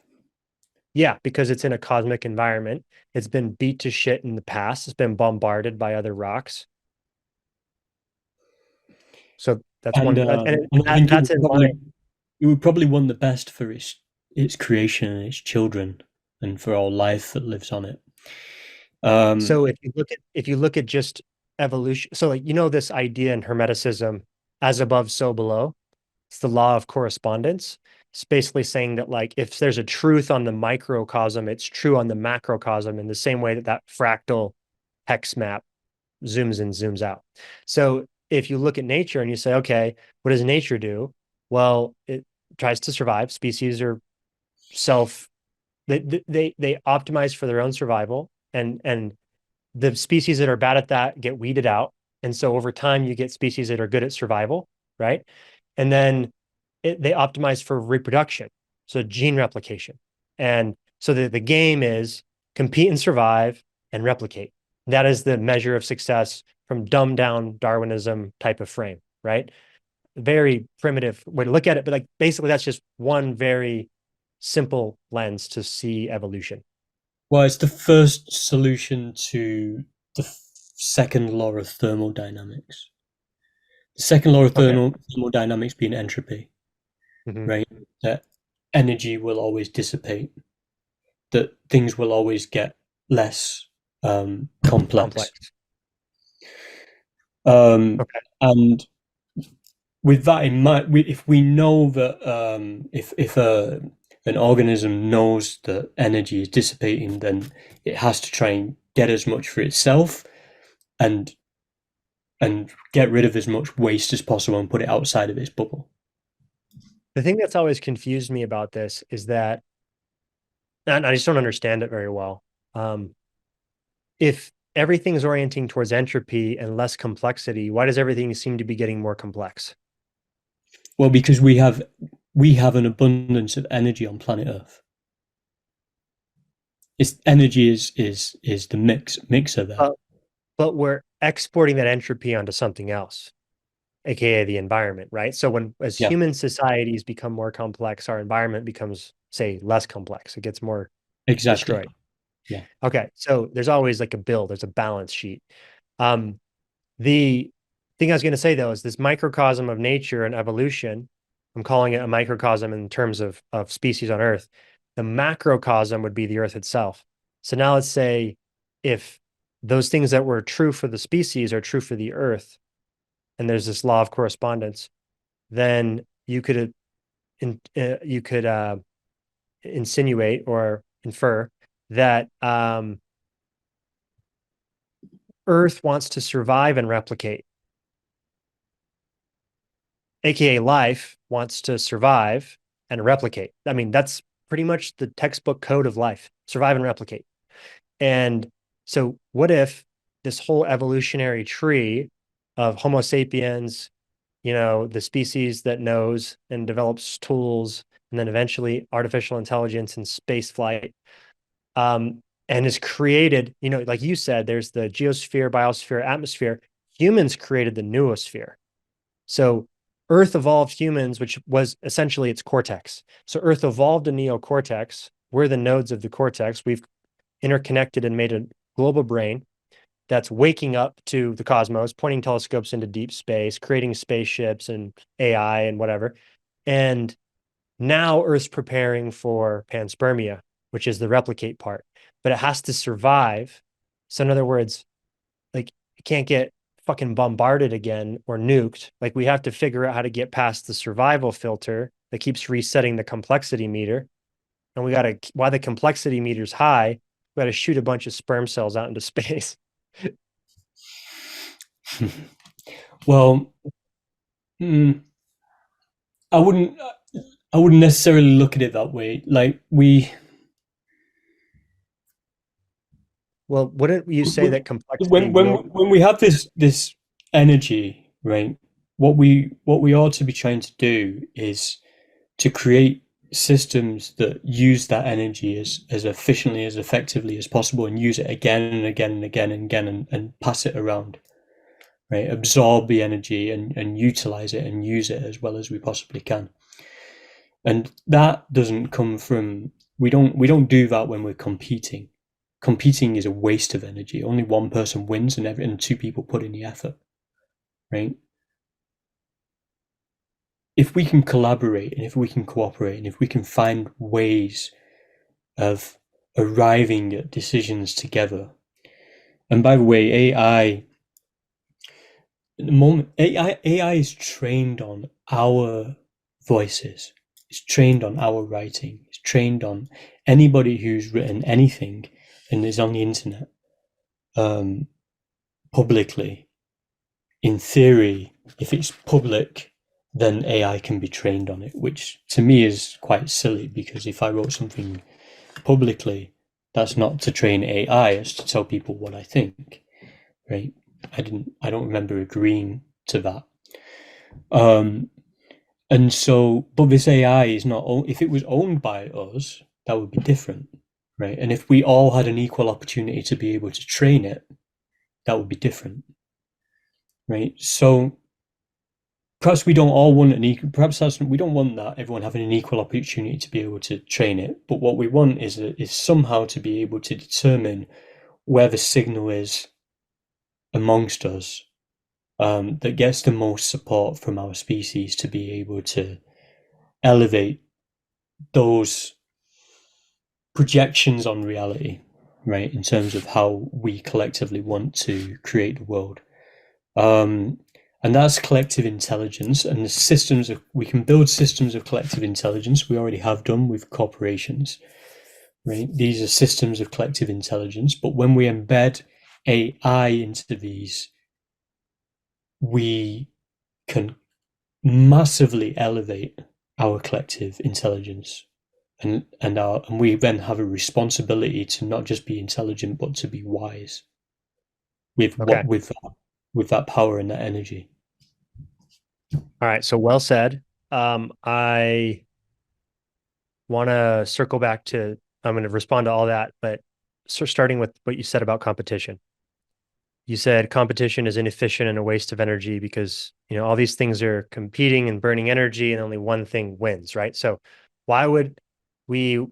Yeah, because it's in a cosmic environment. It's been beat to shit in the past. It's been bombarded by other rocks. So that's and one, and and I think that's in line. it would probably want the best for its creation and its children, and for all life that lives on it. Um, So if you look at just evolution, so like this idea in Hermeticism, as above, so below. It's the law of correspondence. It's basically saying that like if there's a truth on the microcosm, it's true on the macrocosm in the same way that that fractal hex map zooms in, zooms out. So if you look at nature and you say, okay, what does nature do? Well, it tries to survive. Species are self they optimize for their own survival, and the species that are bad at that get weeded out. And so over time, you get species that are good at survival, right? And then they optimize for reproduction, so gene replication. And so the game is compete and survive and replicate. That is the measure of success from dumbed down Darwinism type of frame, right? Very primitive way to look at it, but like basically that's just one very simple lens to see evolution. well, it's the first solution to the second law of thermodynamics. The second law of Okay. thermodynamics being entropy, Mm-hmm. right? That energy will always dissipate, that things will always get less complex. Complex. Okay. And with that in mind, if we know that if an organism knows that energy is dissipating, then it has to try and get as much for itself and get rid of as much waste as possible and put it outside of its bubble. The thing that's always confused me about this is that, and I just don't understand it very well. If everything is orienting towards entropy and less complexity, why does everything seem to be getting more complex? Well, because we have an abundance of energy on planet Earth. It's energy is the mixer there. But, but we're exporting that entropy onto something else. aka the environment, right? So when as Yeah, human societies become more complex, our environment becomes, say, less complex. It gets more exactly. destroyed. Yeah. Okay, so there's always like a bill, there's a balance sheet. Um, the thing I was going to say though is this microcosm of nature and evolution. I'm calling it a microcosm in terms of species on Earth. The macrocosm would be the Earth itself. So now let's say if those things that were true for the species are true for the Earth, and there's this law of correspondence, then you could insinuate or infer that Earth wants to survive and replicate, aka life wants to survive and replicate. I mean, that's pretty much the textbook code of life: survive and replicate. And so, what if this whole evolutionary tree of Homo sapiens, the species that knows and develops tools, and then eventually artificial intelligence and space flight, and is created, like you said, there's the geosphere, biosphere, atmosphere. Humans created the noosphere. So Earth evolved humans, which was essentially its cortex. So Earth evolved a neocortex. We're the nodes of the cortex. We've interconnected and made a global brain that's waking up to the cosmos, pointing telescopes into deep space, creating spaceships and AI and whatever. And now Earth's preparing for panspermia, which is the replicate part, but it has to survive. So, in other words, like it can't get fucking bombarded again or nuked. Like we have to figure out how to get past the survival filter that keeps resetting the complexity meter. And we got to, while the complexity meter's high, we got to shoot a bunch of sperm cells out into space. Well, mm, I wouldn't. I wouldn't necessarily look at it that way. Like Well, wouldn't you say that complexity will? when we have this energy, right? What we ought to be trying to do is to create systems that use that energy as efficiently, as effectively as possible, and use it again and again and again and again, and pass it around, right? Absorb the energy and utilize it and use it as well as we possibly can. And that doesn't come from, we don't do that when we're competing. Competing is a waste of energy. Only one person wins, and two people put in the effort, right? If we can collaborate and if we can cooperate and if we can find ways of arriving at decisions together. And by the way, AI, at the moment, AI is trained on our voices. It's trained on our writing. It's trained on anybody who's written anything and is on the internet, um, publicly. In theory, if it's public, then AI can be trained on it, which to me is quite silly, because if I wrote something publicly, that's not to train AI, it's to tell people what I think, right? I don't remember agreeing to that. Um, and so, but this AI is not, if it was owned by us, that would be different, right? And if we all had an equal opportunity to be able to train it, that would be different, right? So perhaps we don't all want an equal, perhaps that's, we don't want that everyone having an equal opportunity to be able to train it, but what we want is somehow to be able to determine where the signal is amongst us, that gets the most support from our species to be able to elevate those projections on reality, right? In terms of how we collectively want to create the world. Um, and that's collective intelligence, and the systems of, we can build systems of collective intelligence. We already have done with corporations, right? These are systems of collective intelligence, but when we embed AI into these, we can massively elevate our collective intelligence, and we then have a responsibility to not just be intelligent but to be wise with Okay. with that power and that energy. All right. So well said. I want to circle back to, I'm going to respond to all that, but so starting with what you said about competition. you said competition is inefficient and a waste of energy because, all these things are competing and burning energy and only one thing wins, right? So why would we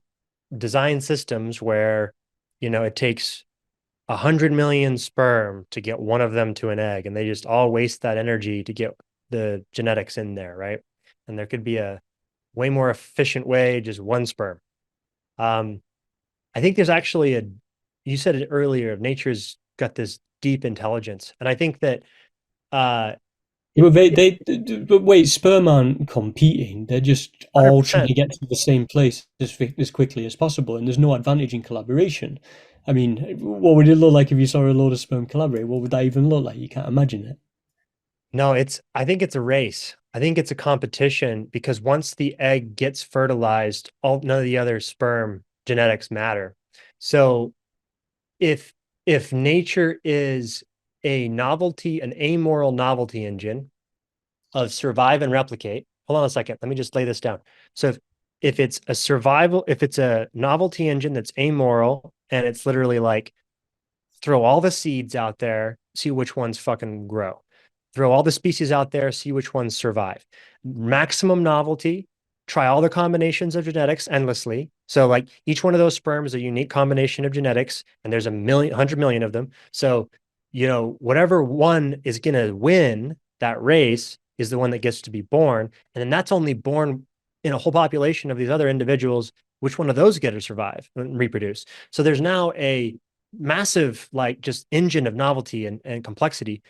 design systems where, it takes 100 million sperm to get one of them to an egg, and they just all waste that energy to get the genetics in there, right? And there could be a way more efficient way, just one sperm. Um, I think there's actually you said it earlier, nature's got this deep intelligence. And I think that uh Yeah, but it, but wait, sperm aren't competing. They're just all trying 100%. to get to the same place as quickly as possible, and there's no advantage in collaboration. I mean, what would it look like if you saw a load of sperm collaborate? What would that even look like? You can't imagine it. No, I think it's a race. I think it's a competition because once the egg gets fertilized, none of the other sperm genetics matter. So if nature is an amoral novelty engine of survive and replicate. Hold on a second. Let me just lay this down. So if it's a novelty engine that's amoral and it's literally like throw all the seeds out there, see which ones fucking grow. Throw all the species out there, see which ones survive. Maximum novelty, try all the combinations of genetics endlessly. So like each one of those sperm is a unique combination of genetics, and there's 100 million of them. So, whatever one is gonna win that race is the one that gets to be born. And then that's only born in a whole population of these other individuals. Which one of those get to survive and reproduce? So there's now a massive like just engine of novelty and complexity.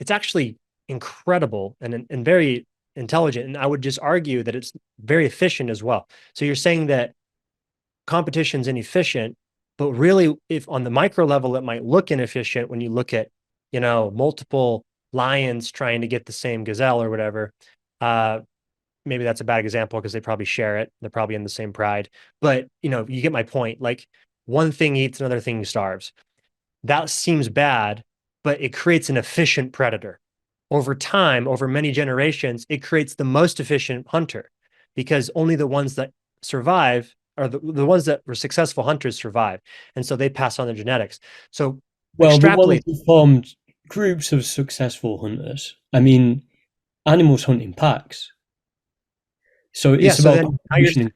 It's actually incredible and very intelligent. And I would just argue that it's very efficient as well. So you're saying that competition's inefficient, but really, if on the micro level, it might look inefficient when you look at, multiple lions trying to get the same gazelle or whatever. Uh, Maybe that's a bad example because they probably share it. They're probably in the same pride. But, you get my point. Like one thing eats, another thing starves. That seems bad, but it creates an efficient predator. Over time, over many generations, it creates the most efficient hunter because only the ones that survive or the ones that were successful hunters survive. And so they pass on their genetics. So Well, but what if extrapolate. you formed groups of successful hunters? I mean, animals hunt in packs, so Yeah. it's So about then now you're contribution.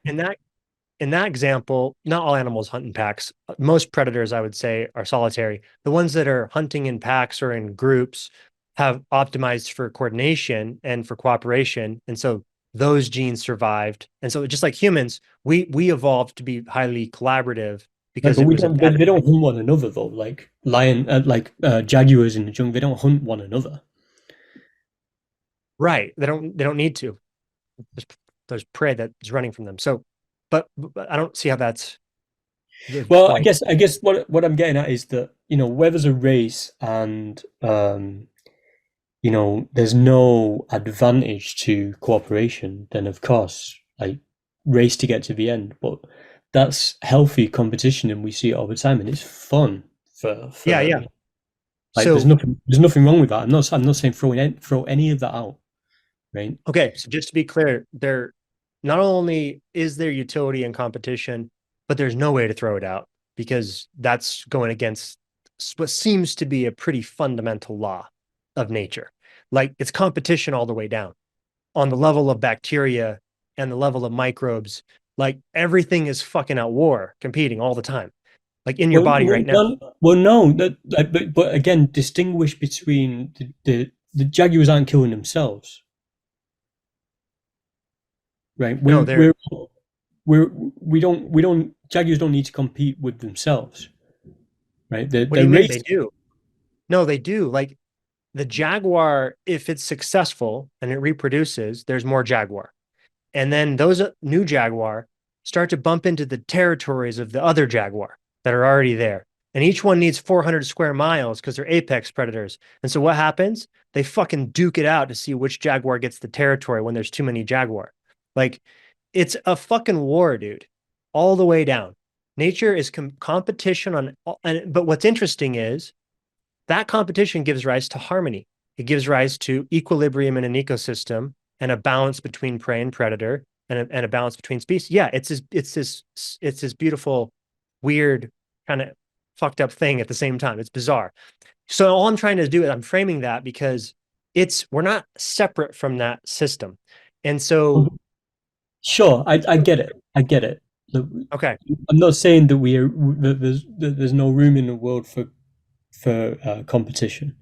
in that example, not all animals hunt in packs. Most predators, I would say, are solitary. The ones that are hunting in packs or in groups have optimized for coordination and for cooperation. And so those genes survived. And so just like humans, we evolved to be highly collaborative Right, because but it we was don't. better. They don't hunt one another though. Jaguars in the jungle, they don't hunt one another. Right. They don't need to. There's there's prey that's running from them. So, but I don't see how that's the Well, I point. guess I guess what I'm getting at is that where there's a race and there's no advantage to cooperation, then of course, like race to get to the end. But that's healthy competition, and we see it all the time, and it's fun Yeah, for yeah. like So there's nothing wrong with that. I'm not saying throw any of that out, right? okay, so just to be clear, there not only is there utility in competition, but there's no way to throw it out because that's going against what seems to be a pretty fundamental law of nature. Like it's competition all the way down on the level of bacteria and the level of microbes. Like everything is fucking at war, competing all the time, like in your body right now. No, but again, distinguish between the Jaguars aren't killing themselves, right? No, We're we don't Jaguars don't need to compete with themselves, right? what do The you mean they race. do? No, they do. Like the jaguar, if it's successful and it reproduces, there's more jaguar. And then those new jaguar start to bump into the territories of the other jaguar that are already there. And each one needs 400 square miles because they're apex predators. And so what happens? They fucking duke it out to see which jaguar gets the territory when there's too many jaguar. Like it's a fucking war, dude, all the way down. Nature is competition on, but what's interesting is that competition gives rise to harmony. It gives rise to equilibrium in an ecosystem and a balance between prey and predator and a balance between species. Yeah, it's this beautiful, weird kind of. fucked up thing at the same time. It's bizarre. So all I'm trying to do is I'm framing that because we're not separate from that system. And so, Sure, I get it. I get it. Look, okay, I'm not saying that there's no room in the world for competition,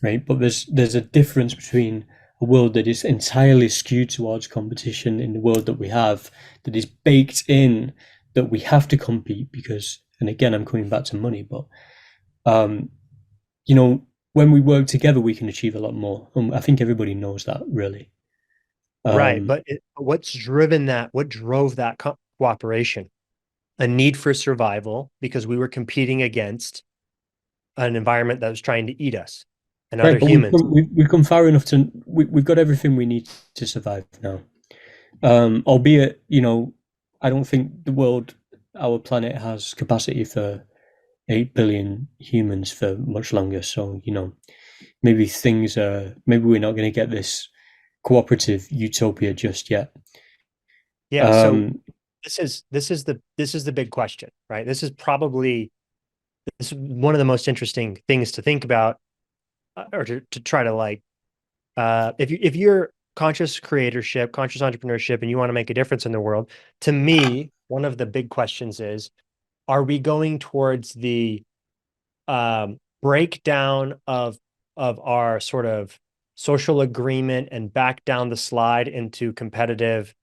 right? But there's a difference between a world that is entirely skewed towards competition in the world that we have, that is baked in, that we have to compete because, and again, I'm coming back to money, but um, you know, when we work together, we can achieve a lot more. I think everybody knows that, really. right. Um, But what's driven that? What drove that cooperation? A need for survival because we were competing against an environment that was trying to eat us and other right, but we've humans. come, we've come far enough to we've got everything we need to survive now. Albeit, I don't think our planet has capacity for 8 billion humans for much longer. So, maybe we're not going to get this cooperative utopia just yet. Yeah. So Um, this is the big question, right? This is one of the most interesting things to think about, or to try to like, if you're conscious creatorship, conscious entrepreneurship, and you want to make a difference in the world, to me, one of the big questions is, are we going towards the breakdown of our sort of social agreement and back down the slide into competitive,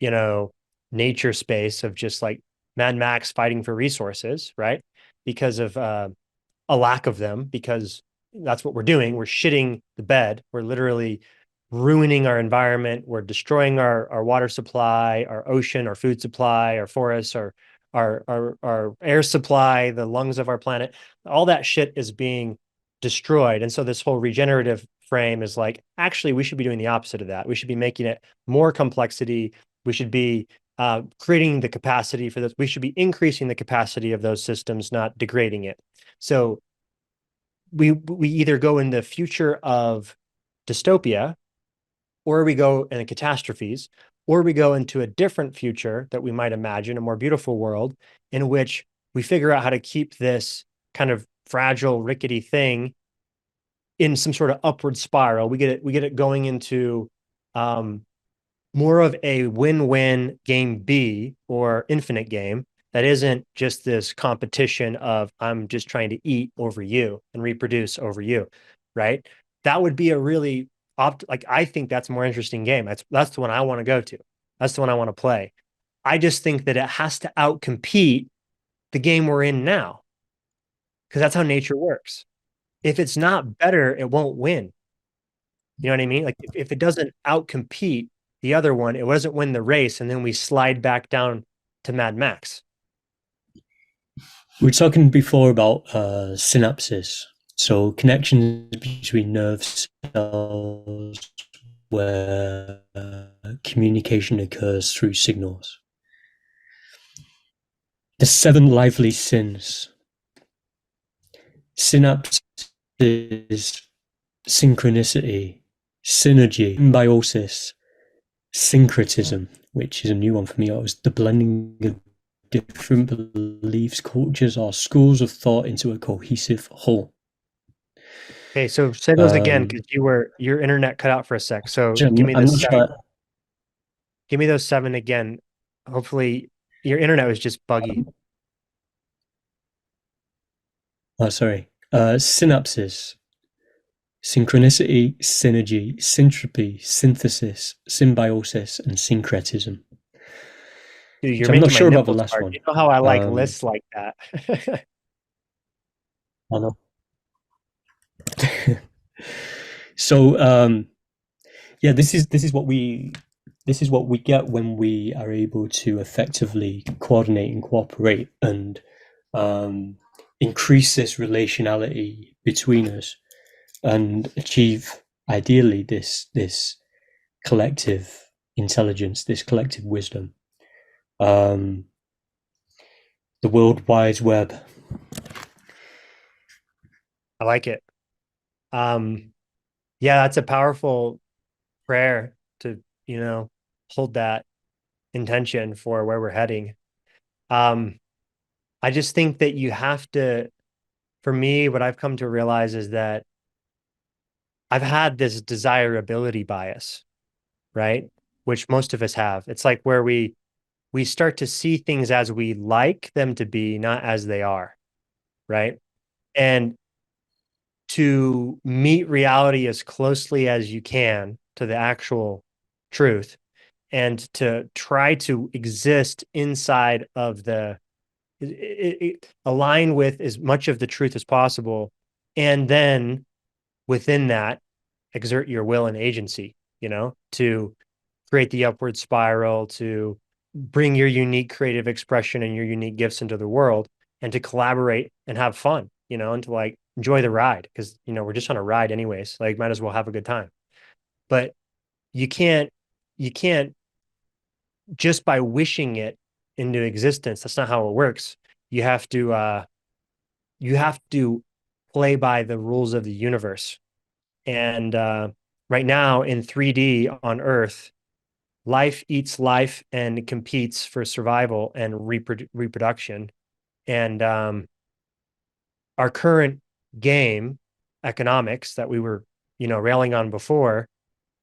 you know, nature space of just like Mad Max fighting for resources, right? Because of a lack of them, because that's what we're doing. We're shitting the bed. We're literally ruining our environment. We're destroying our water supply, our ocean, our food supply, our forests, our air supply, the lungs of our planet. All that shit is being destroyed. And so this whole regenerative frame is like, actually, we should be doing the opposite of that. We should be making it more complexity. We should be creating the capacity for this. We should be increasing the capacity of those systems, not degrading it. So we either go in the future of dystopia, or we go in catastrophes, or we go into a different future that we might imagine, a more beautiful world in which we figure out how to keep this kind of fragile, rickety thing in some sort of upward spiral. We get it going into um, more of a win-win game B or infinite game that isn't just this competition of I'm just trying to eat over you and reproduce over you, right? That would be a really like I think that's a more interesting game. That's the one I want to go to. That's the one I want to play. I just think that it has to outcompete the game we're in now because that's how nature works. If it's not better, it won't win. You know what I mean? Like if it doesn't outcompete the other one, it doesn't win the race, and then we slide back down to Mad Max. we were talking before about synapses, so connections between nerve cells where communication occurs through signals. The seven lively sins: synapses, synchronicity, synergy, symbiosis, syncretism, which is a new one for me. It was the blending of different beliefs, cultures, or schools of thought into a cohesive whole. Okay, so say those again Um, because your internet cut out for a sec. So I'm not, I'm not sure. give me those seven again. Hopefully your internet was just buggy. Oh, sorry. Synapses, synchronicity, synergy, syntropy, synthesis, symbiosis, and syncretism. Dude, Which you're I'm not making my sure about the nipples last hard. one. You know how I like Um, lists like that. I know. So yeah, this is what we get when we are able to effectively coordinate and cooperate and um, increase this relationality between us and achieve ideally this collective intelligence, this collective wisdom, um, the world wide web. I like it. Um, yeah, that's a powerful prayer to, hold that intention for where we're heading. Um, I just think that you have to, for me, what I've come to realize is that I've had this desirability bias, right? Which most of us have. It's like where we start to see things as we like them to be, not as they are, right? And to meet reality as closely as you can to the actual truth and to try to exist inside of align with as much of the truth as possible. And then within that, exert your will and agency, to create the upward spiral, to bring your unique creative expression and your unique gifts into the world, and to collaborate and have fun, and to like enjoy the ride because, we're just on a ride anyways. Like, might as well have a good time. But you can't, you can't just by wishing it into existence. That's not how it works. You have to, you have to play by the rules of the universe. And right now in 3D on Earth, life eats life and competes for survival and reproduction. And our current game, economics, that we were, railing on before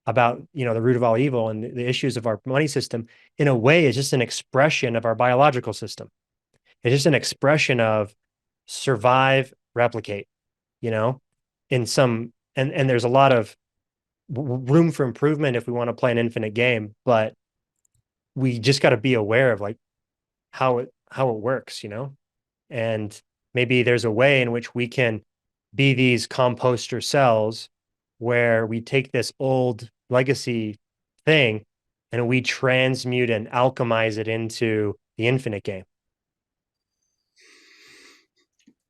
about, the root of all evil and the issues of our money system, in a way, is just an expression of our biological system. It's just an expression of survive, replicate, you know, in some, and there's a lot of room for improvement if we want to play an infinite game, but we just got to be aware of like how it works, and maybe there's a way in which we can be these composter cells where we take this old legacy thing and we transmute and alchemize it into the infinite game.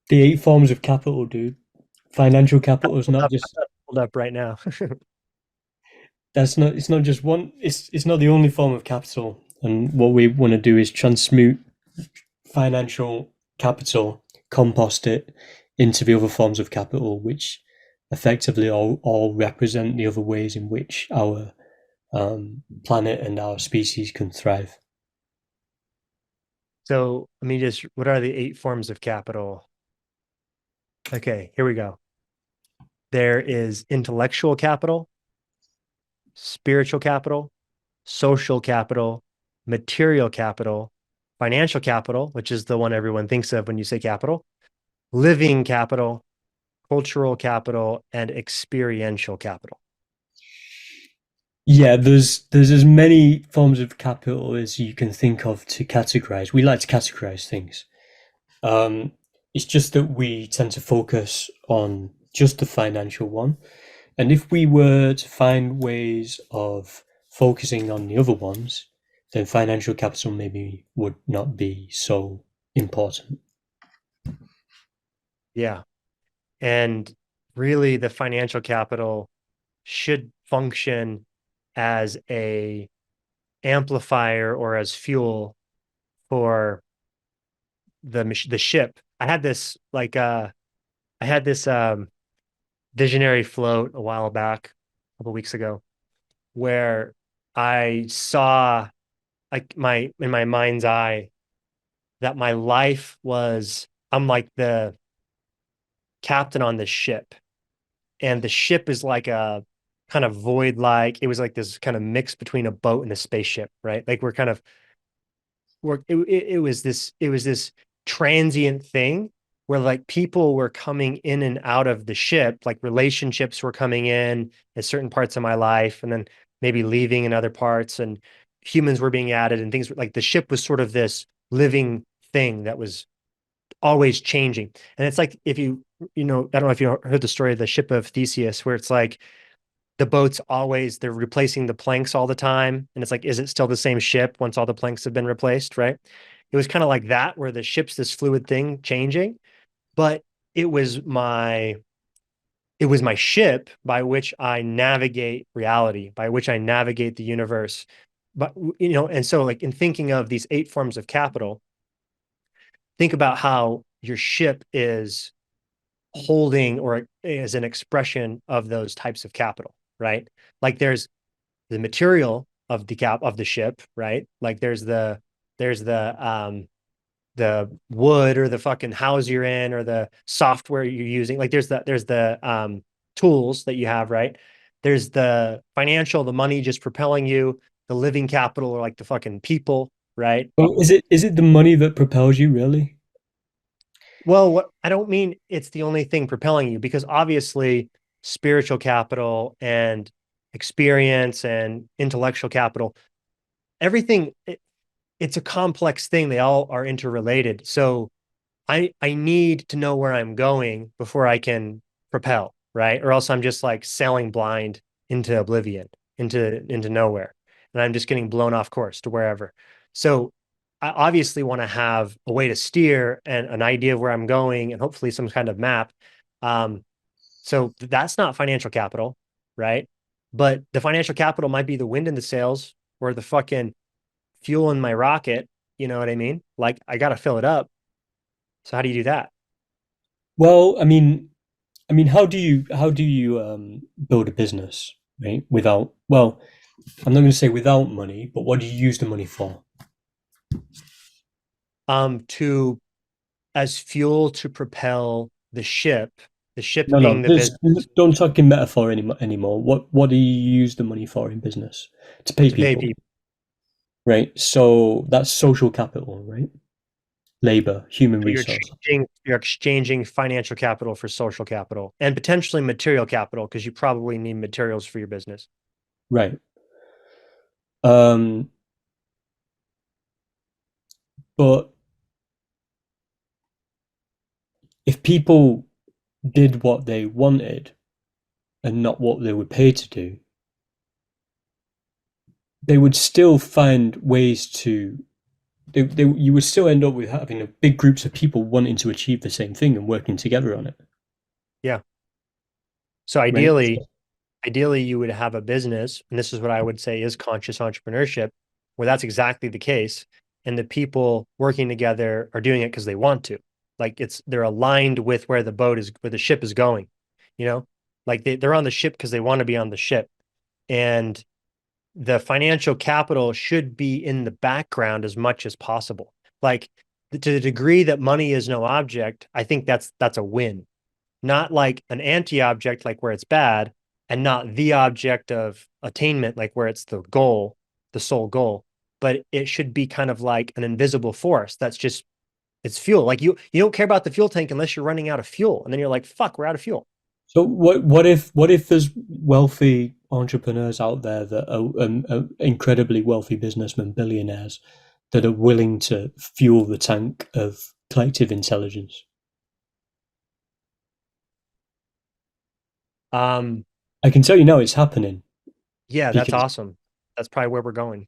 The 8 forms of capital, dude. Financial capital is not just Hold up right now. that's not it's not just one. It's not the only form of capital. And what we want to do is transmute financial capital, compost it into the other forms of capital, which effectively all represent the other ways in which our planet and our species can thrive. So let me just, what are the 8 forms of capital? Okay, here we go. There is intellectual capital, spiritual capital, social capital, material capital, financial capital, which is the one everyone thinks of when you say capital, living capital, cultural capital, and experiential capital. Yeah, there's as many forms of capital as you can think of to categorize. We like to categorize things. Um, it's just that we tend to focus on just the financial one. And if we were to find ways of focusing on the other ones, then financial capital maybe would not be so important. Yeah. And really, the financial capital should function as a amplifier or as fuel for the ship. I had this visionary float a while back, a couple weeks ago, where I saw like my in my mind's eye that my life was I'm like the captain on this ship, and the ship is like a kind of void, like it was like this kind of mix between a boat and a spaceship, right? Like it was this transient thing where like people were coming in and out of the ship, like relationships were coming in certain parts of my life and then maybe leaving in other parts, and humans were being added and things like the ship was sort of this living thing that was always changing. And it's like if I don't know if you heard the story of the ship of Theseus, where it's like the boats always they're replacing the planks all the time, and it's like, is it still the same ship once all the planks have been replaced, right? It was kind of like that, where the ship's this fluid thing changing, but it was my it was my ship by which I navigate reality, by which I navigate the universe. But and so like in thinking of these 8 forms of capital, think about how your ship is holding or is an expression of those types of capital, right? Like there's the material of the ship, right? Like there's the the wood or the fucking house you're in or the software you're using. Like there's the tools that you have, right? There's the financial, the money just propelling you, the living capital or like the fucking people, right? Well, is it the money that propels you really? Well, what I don't mean it's the only thing propelling you because obviously spiritual capital and experience and intellectual capital, everything it's a complex thing. They all are interrelated. So I need to know where I'm going before I can propel, right? Or else I'm just like sailing blind into oblivion, into nowhere. And I'm just getting blown off course to wherever. So I obviously want to have a way to steer and an idea of where I'm going and hopefully some kind of map. Um, so that's not financial capital, right? But the financial capital might be the wind in the sails or the fucking fuel in my rocket. You know what I mean? Like I got to fill it up. So how do you do that? Well, I mean, how do you build a business, right? Without, well, I'm not going to say without money, but what do you use the money for? To as fuel to propel the ship No, no, being the there's business don't talk in metaphor anymore. What do you use the money for in business? To pay to pay people, people. right? So that's social capital, right? Labor, human So resource. you're exchanging financial capital for social capital and potentially material capital because you probably need materials for your business. Right. Um, but if people did what they wanted and not what they were paid to do, they would still find ways to. You would still end up with having a big groups of people wanting to achieve the same thing and working together on it, Yeah. So right? ideally you would have a business, and this is what I would say is conscious entrepreneurship, where that's exactly the case. And the people working together are doing it because they want to. Like they're aligned with where the ship is going, you know? Like they're on the ship because they want to be on the ship. And the financial capital should be in the background as much as possible. Like to the degree that money is no object, I think that's a win, not like an anti-object like where it's bad and not the object of attainment like where it's the goal, the sole goal, but it should be kind of like an invisible force that's just it's fuel. Like you don't care about the fuel tank unless you're running out of fuel and then you're like fuck, we're out of fuel. So what if there's wealthy entrepreneurs out there that are incredibly wealthy businessmen, billionaires that are willing to fuel the tank of collective intelligence? um I can tell you now it's happening yeah, that's because awesome. That's probably where we're going.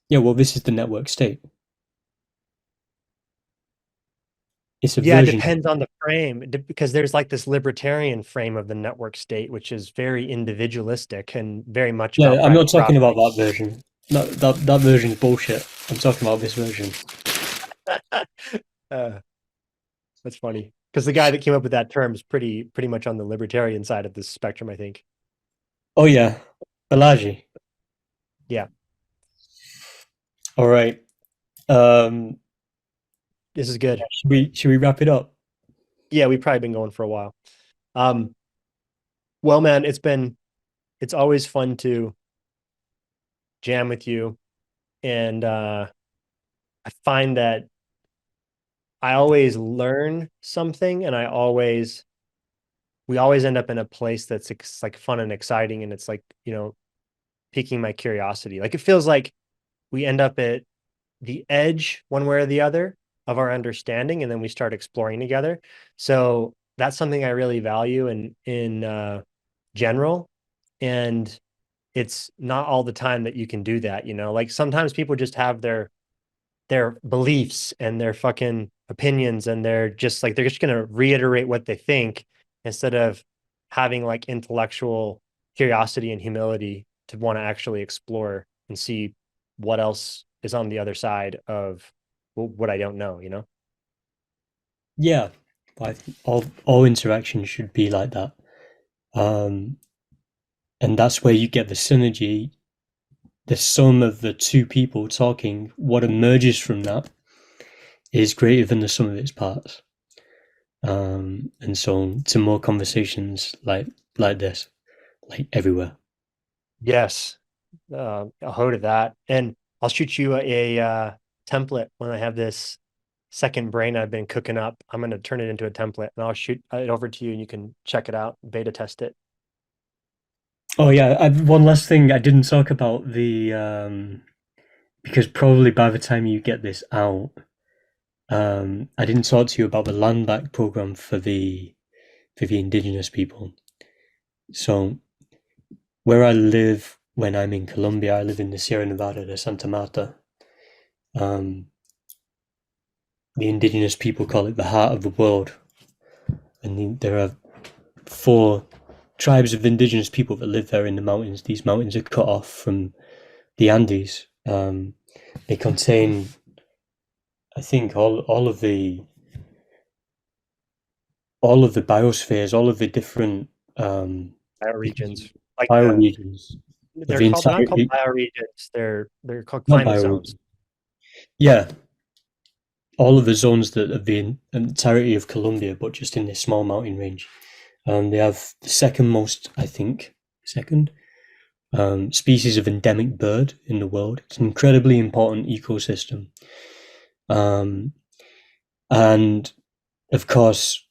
yeah, well, this is the network state. It's a Yeah, it version. depends on the frame because there's like this libertarian frame of the network state, which is very individualistic and very much about Yeah, I'm not private talking about property. that version. That version's bullshit. I'm talking about this version. Uh, that's funny because the guy that came up with that term is pretty much on the libertarian side of the spectrum, I think. Oh yeah, Balaji. Yeah, All right. Um, this is good. should we wrap it up? Yeah, we've probably been going for a while. Um, well, man, it's always fun to jam with you, and I find that I always learn something, and we always end up in a place that's like fun and exciting, and it's like piquing my curiosity. Like it feels like we end up at the edge one way or the other of our understanding and then we start exploring together. So that's something I really value in general, and it's not all the time that you can do that, like sometimes people just have their beliefs and their fucking opinions and they're just going to reiterate what they think instead of having like intellectual curiosity and humility to want to actually explore and see what else is on the other side of what I don't know. Yeah, all interactions should be like that. Um, and that's where you get the synergy, the sum of the two people talking. What emerges from that is greater than the sum of its parts. And so to more conversations like this, like everywhere. Yes, I'll hold to that. And I'll shoot you a template when I have this second brain I've been cooking up. I'm going to turn it into a template and I'll shoot it over to you and you can check it out, beta test it. Oh yeah, one last thing I didn't talk about the because probably by the time you get this out, I didn't talk to you about the land back program for the indigenous people. So where I live when I'm in Colombia, I live in the Sierra Nevada de Santa Marta. Um, the indigenous people call it the heart of the world, and there are 4 tribes of indigenous people that live there in the mountains. These mountains are cut off from the Andes. They contain, I think, all of the biospheres, all of the different Bioregions, like bioregions of the they're not called entire, bioregions. They're called not climate zones. bioregion. Yeah, all of the zones that of the entirety of Colombia, but just in this small mountain range. They have the second most, I think, second species of endemic bird in the world. It's an incredibly important ecosystem. Um, and of course,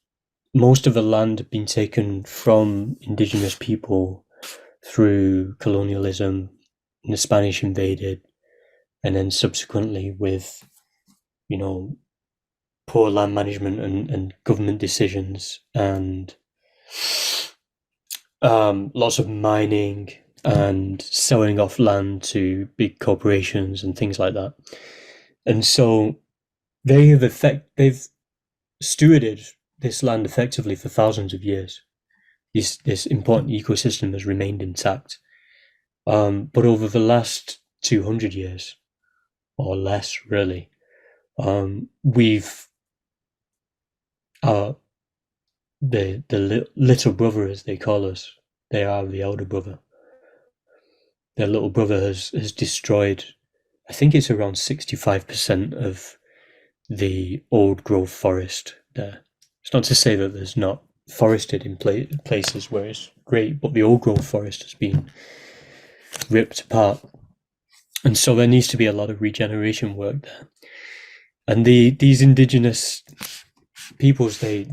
most of the land had been taken from indigenous people through colonialism, and the Spanish invaded, and then subsequently with, you know, poor land management and government decisions and lots of mining and selling off land to big corporations and things like that. And so they've stewarded this land effectively for thousands of years. This important ecosystem has remained intact. But over the last 200 years or less, really, we've uh, the little brother, as they call us, they are the elder brother. Their little brother has destroyed, I think it's around 65% of the old growth forest there. It's not to say that there's not forested in places where it's great, but the old growth forest has been ripped apart. And so there needs to be a lot of regeneration work there. And these indigenous peoples, they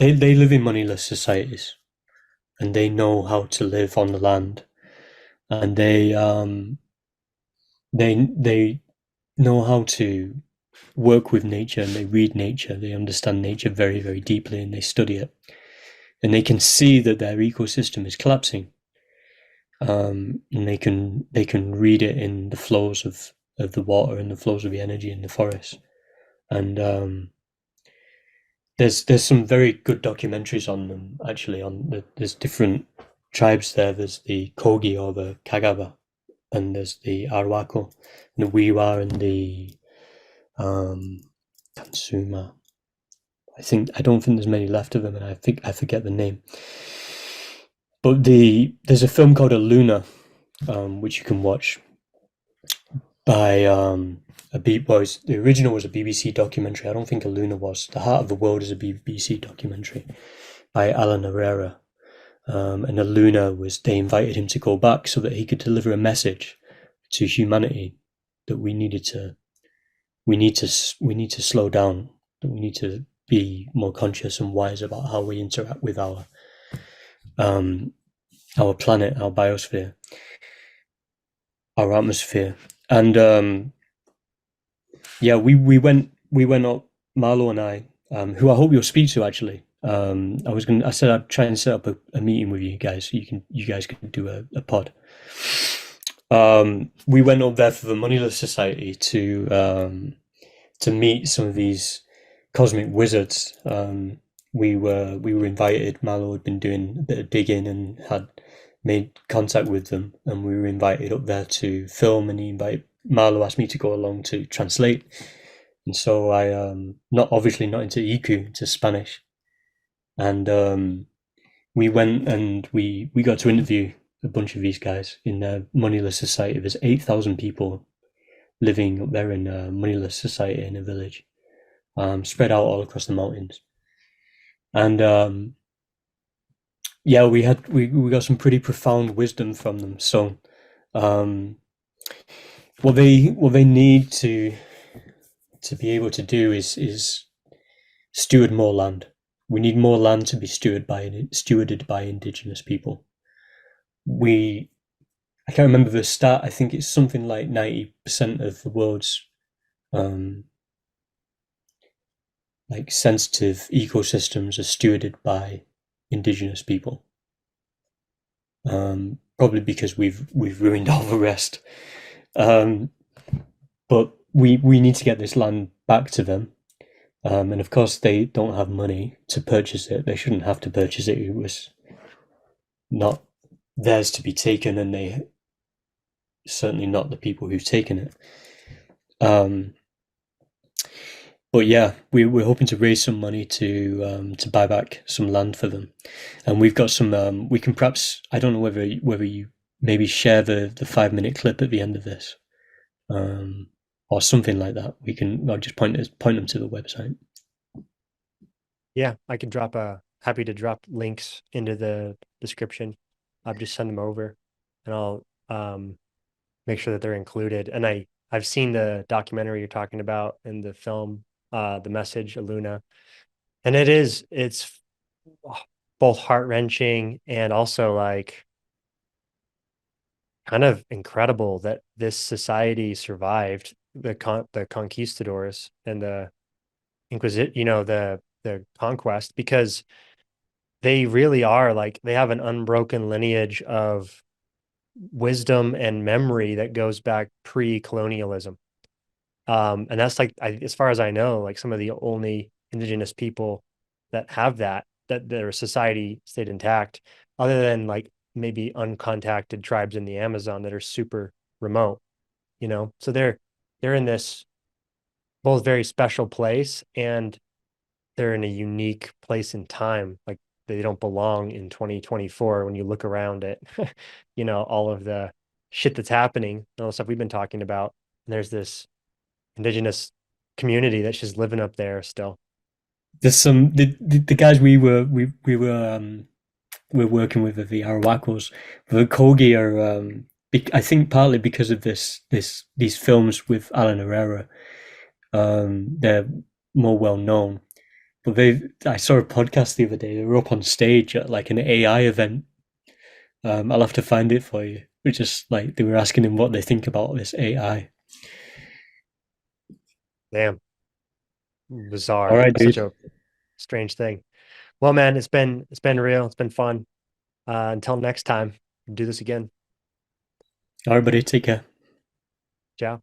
live in moneyless societies, and they know how to live on the land, and they know how to work with nature, and they read nature, they understand nature very, very deeply, and they study it, and they can see that their ecosystem is collapsing, and they can read it in the flows of the water and the flows of the energy in the forest. And there's some very good documentaries on them, actually. There's different tribes there. There's the Kogi or the Kagaba, and there's the Arwako, and the Wiwa, and the Kansuma. I don't think there's many left of them, and I think I forget the name. But there's a film called Luna, which you can watch by the original was a BBC documentary. I don't think Luna was. The Heart of the World is a BBC documentary by Alan Herrera. And Luna they invited him to go back so that he could deliver a message to humanity that we need to slow down, that we need to be more conscious and wise about how we interact with our planet, our biosphere, our atmosphere. And yeah, we went up, Marlo and I, who I hope you'll speak to, actually. I said I'd try and set up a meeting with you guys so you guys can do a pod. We went up there for the Moneyless Society to meet some of these cosmic wizards. We were invited. Marlo had been doing a bit of digging and had made contact with them, and we were invited up there to film. And Marlo asked me to go along to translate, and so I not into Iku, into Spanish, and we went and we got to interview a bunch of these guys in their Moneyless Society. There's 8,000 people living up there in a moneyless society in a village, spread out all across the mountains. And yeah, we got some pretty profound wisdom from them. So um, what they need to be able to do is steward more land. We need more land to be stewarded by indigenous people. We I can't remember the stat. I think it's something like 90% of the world's um, like sensitive ecosystems are stewarded by indigenous people. Probably because we've ruined all the rest. Um, but we need to get this land back to them. And of course, they don't have money to purchase it. They shouldn't have to purchase it. It was not theirs to be taken, and they certainly not the people who've taken it. Um, but yeah, we're hoping to raise some money to buy back some land for them, and we've got some. We can perhaps, I don't know whether you maybe share the 5 minute clip at the end of this, or something like that. I'll just point them to the website. Yeah, I can happy to drop links into the description. I'll just send them over and I'll make sure that they're included. And I've seen the documentary you're talking about in the film, The Message, Aluna. And it's both heart-wrenching and also like kind of incredible that this society survived the conquistadors and the Inquisition, the conquest, because they really are like they have an unbroken lineage of wisdom and memory that goes back pre-colonialism. And that's like as far as I know, like some of the only indigenous people that have that their society stayed intact, other than like maybe uncontacted tribes in the Amazon that are super remote, So they're in this both very special place and they're in a unique place in time. Like they don't belong in 2024 when you look around at, all of the shit that's happening, all the stuff we've been talking about. And there's this indigenous community that's just living up there still. There's the guys we're working with the Arawakos. The Kogi are, I think, partly because of these films with Alan Herrera. They're more well known. But I saw a podcast the other day. They were up on stage at like an AI event. I'll have to find it for you. It's just like they were asking him what they think about this AI. Damn, All bizarre. right, Such dude. a strange thing. Well, man, it's been real. It's been fun. Until next time, do this again. All right, buddy. Take care. Ciao.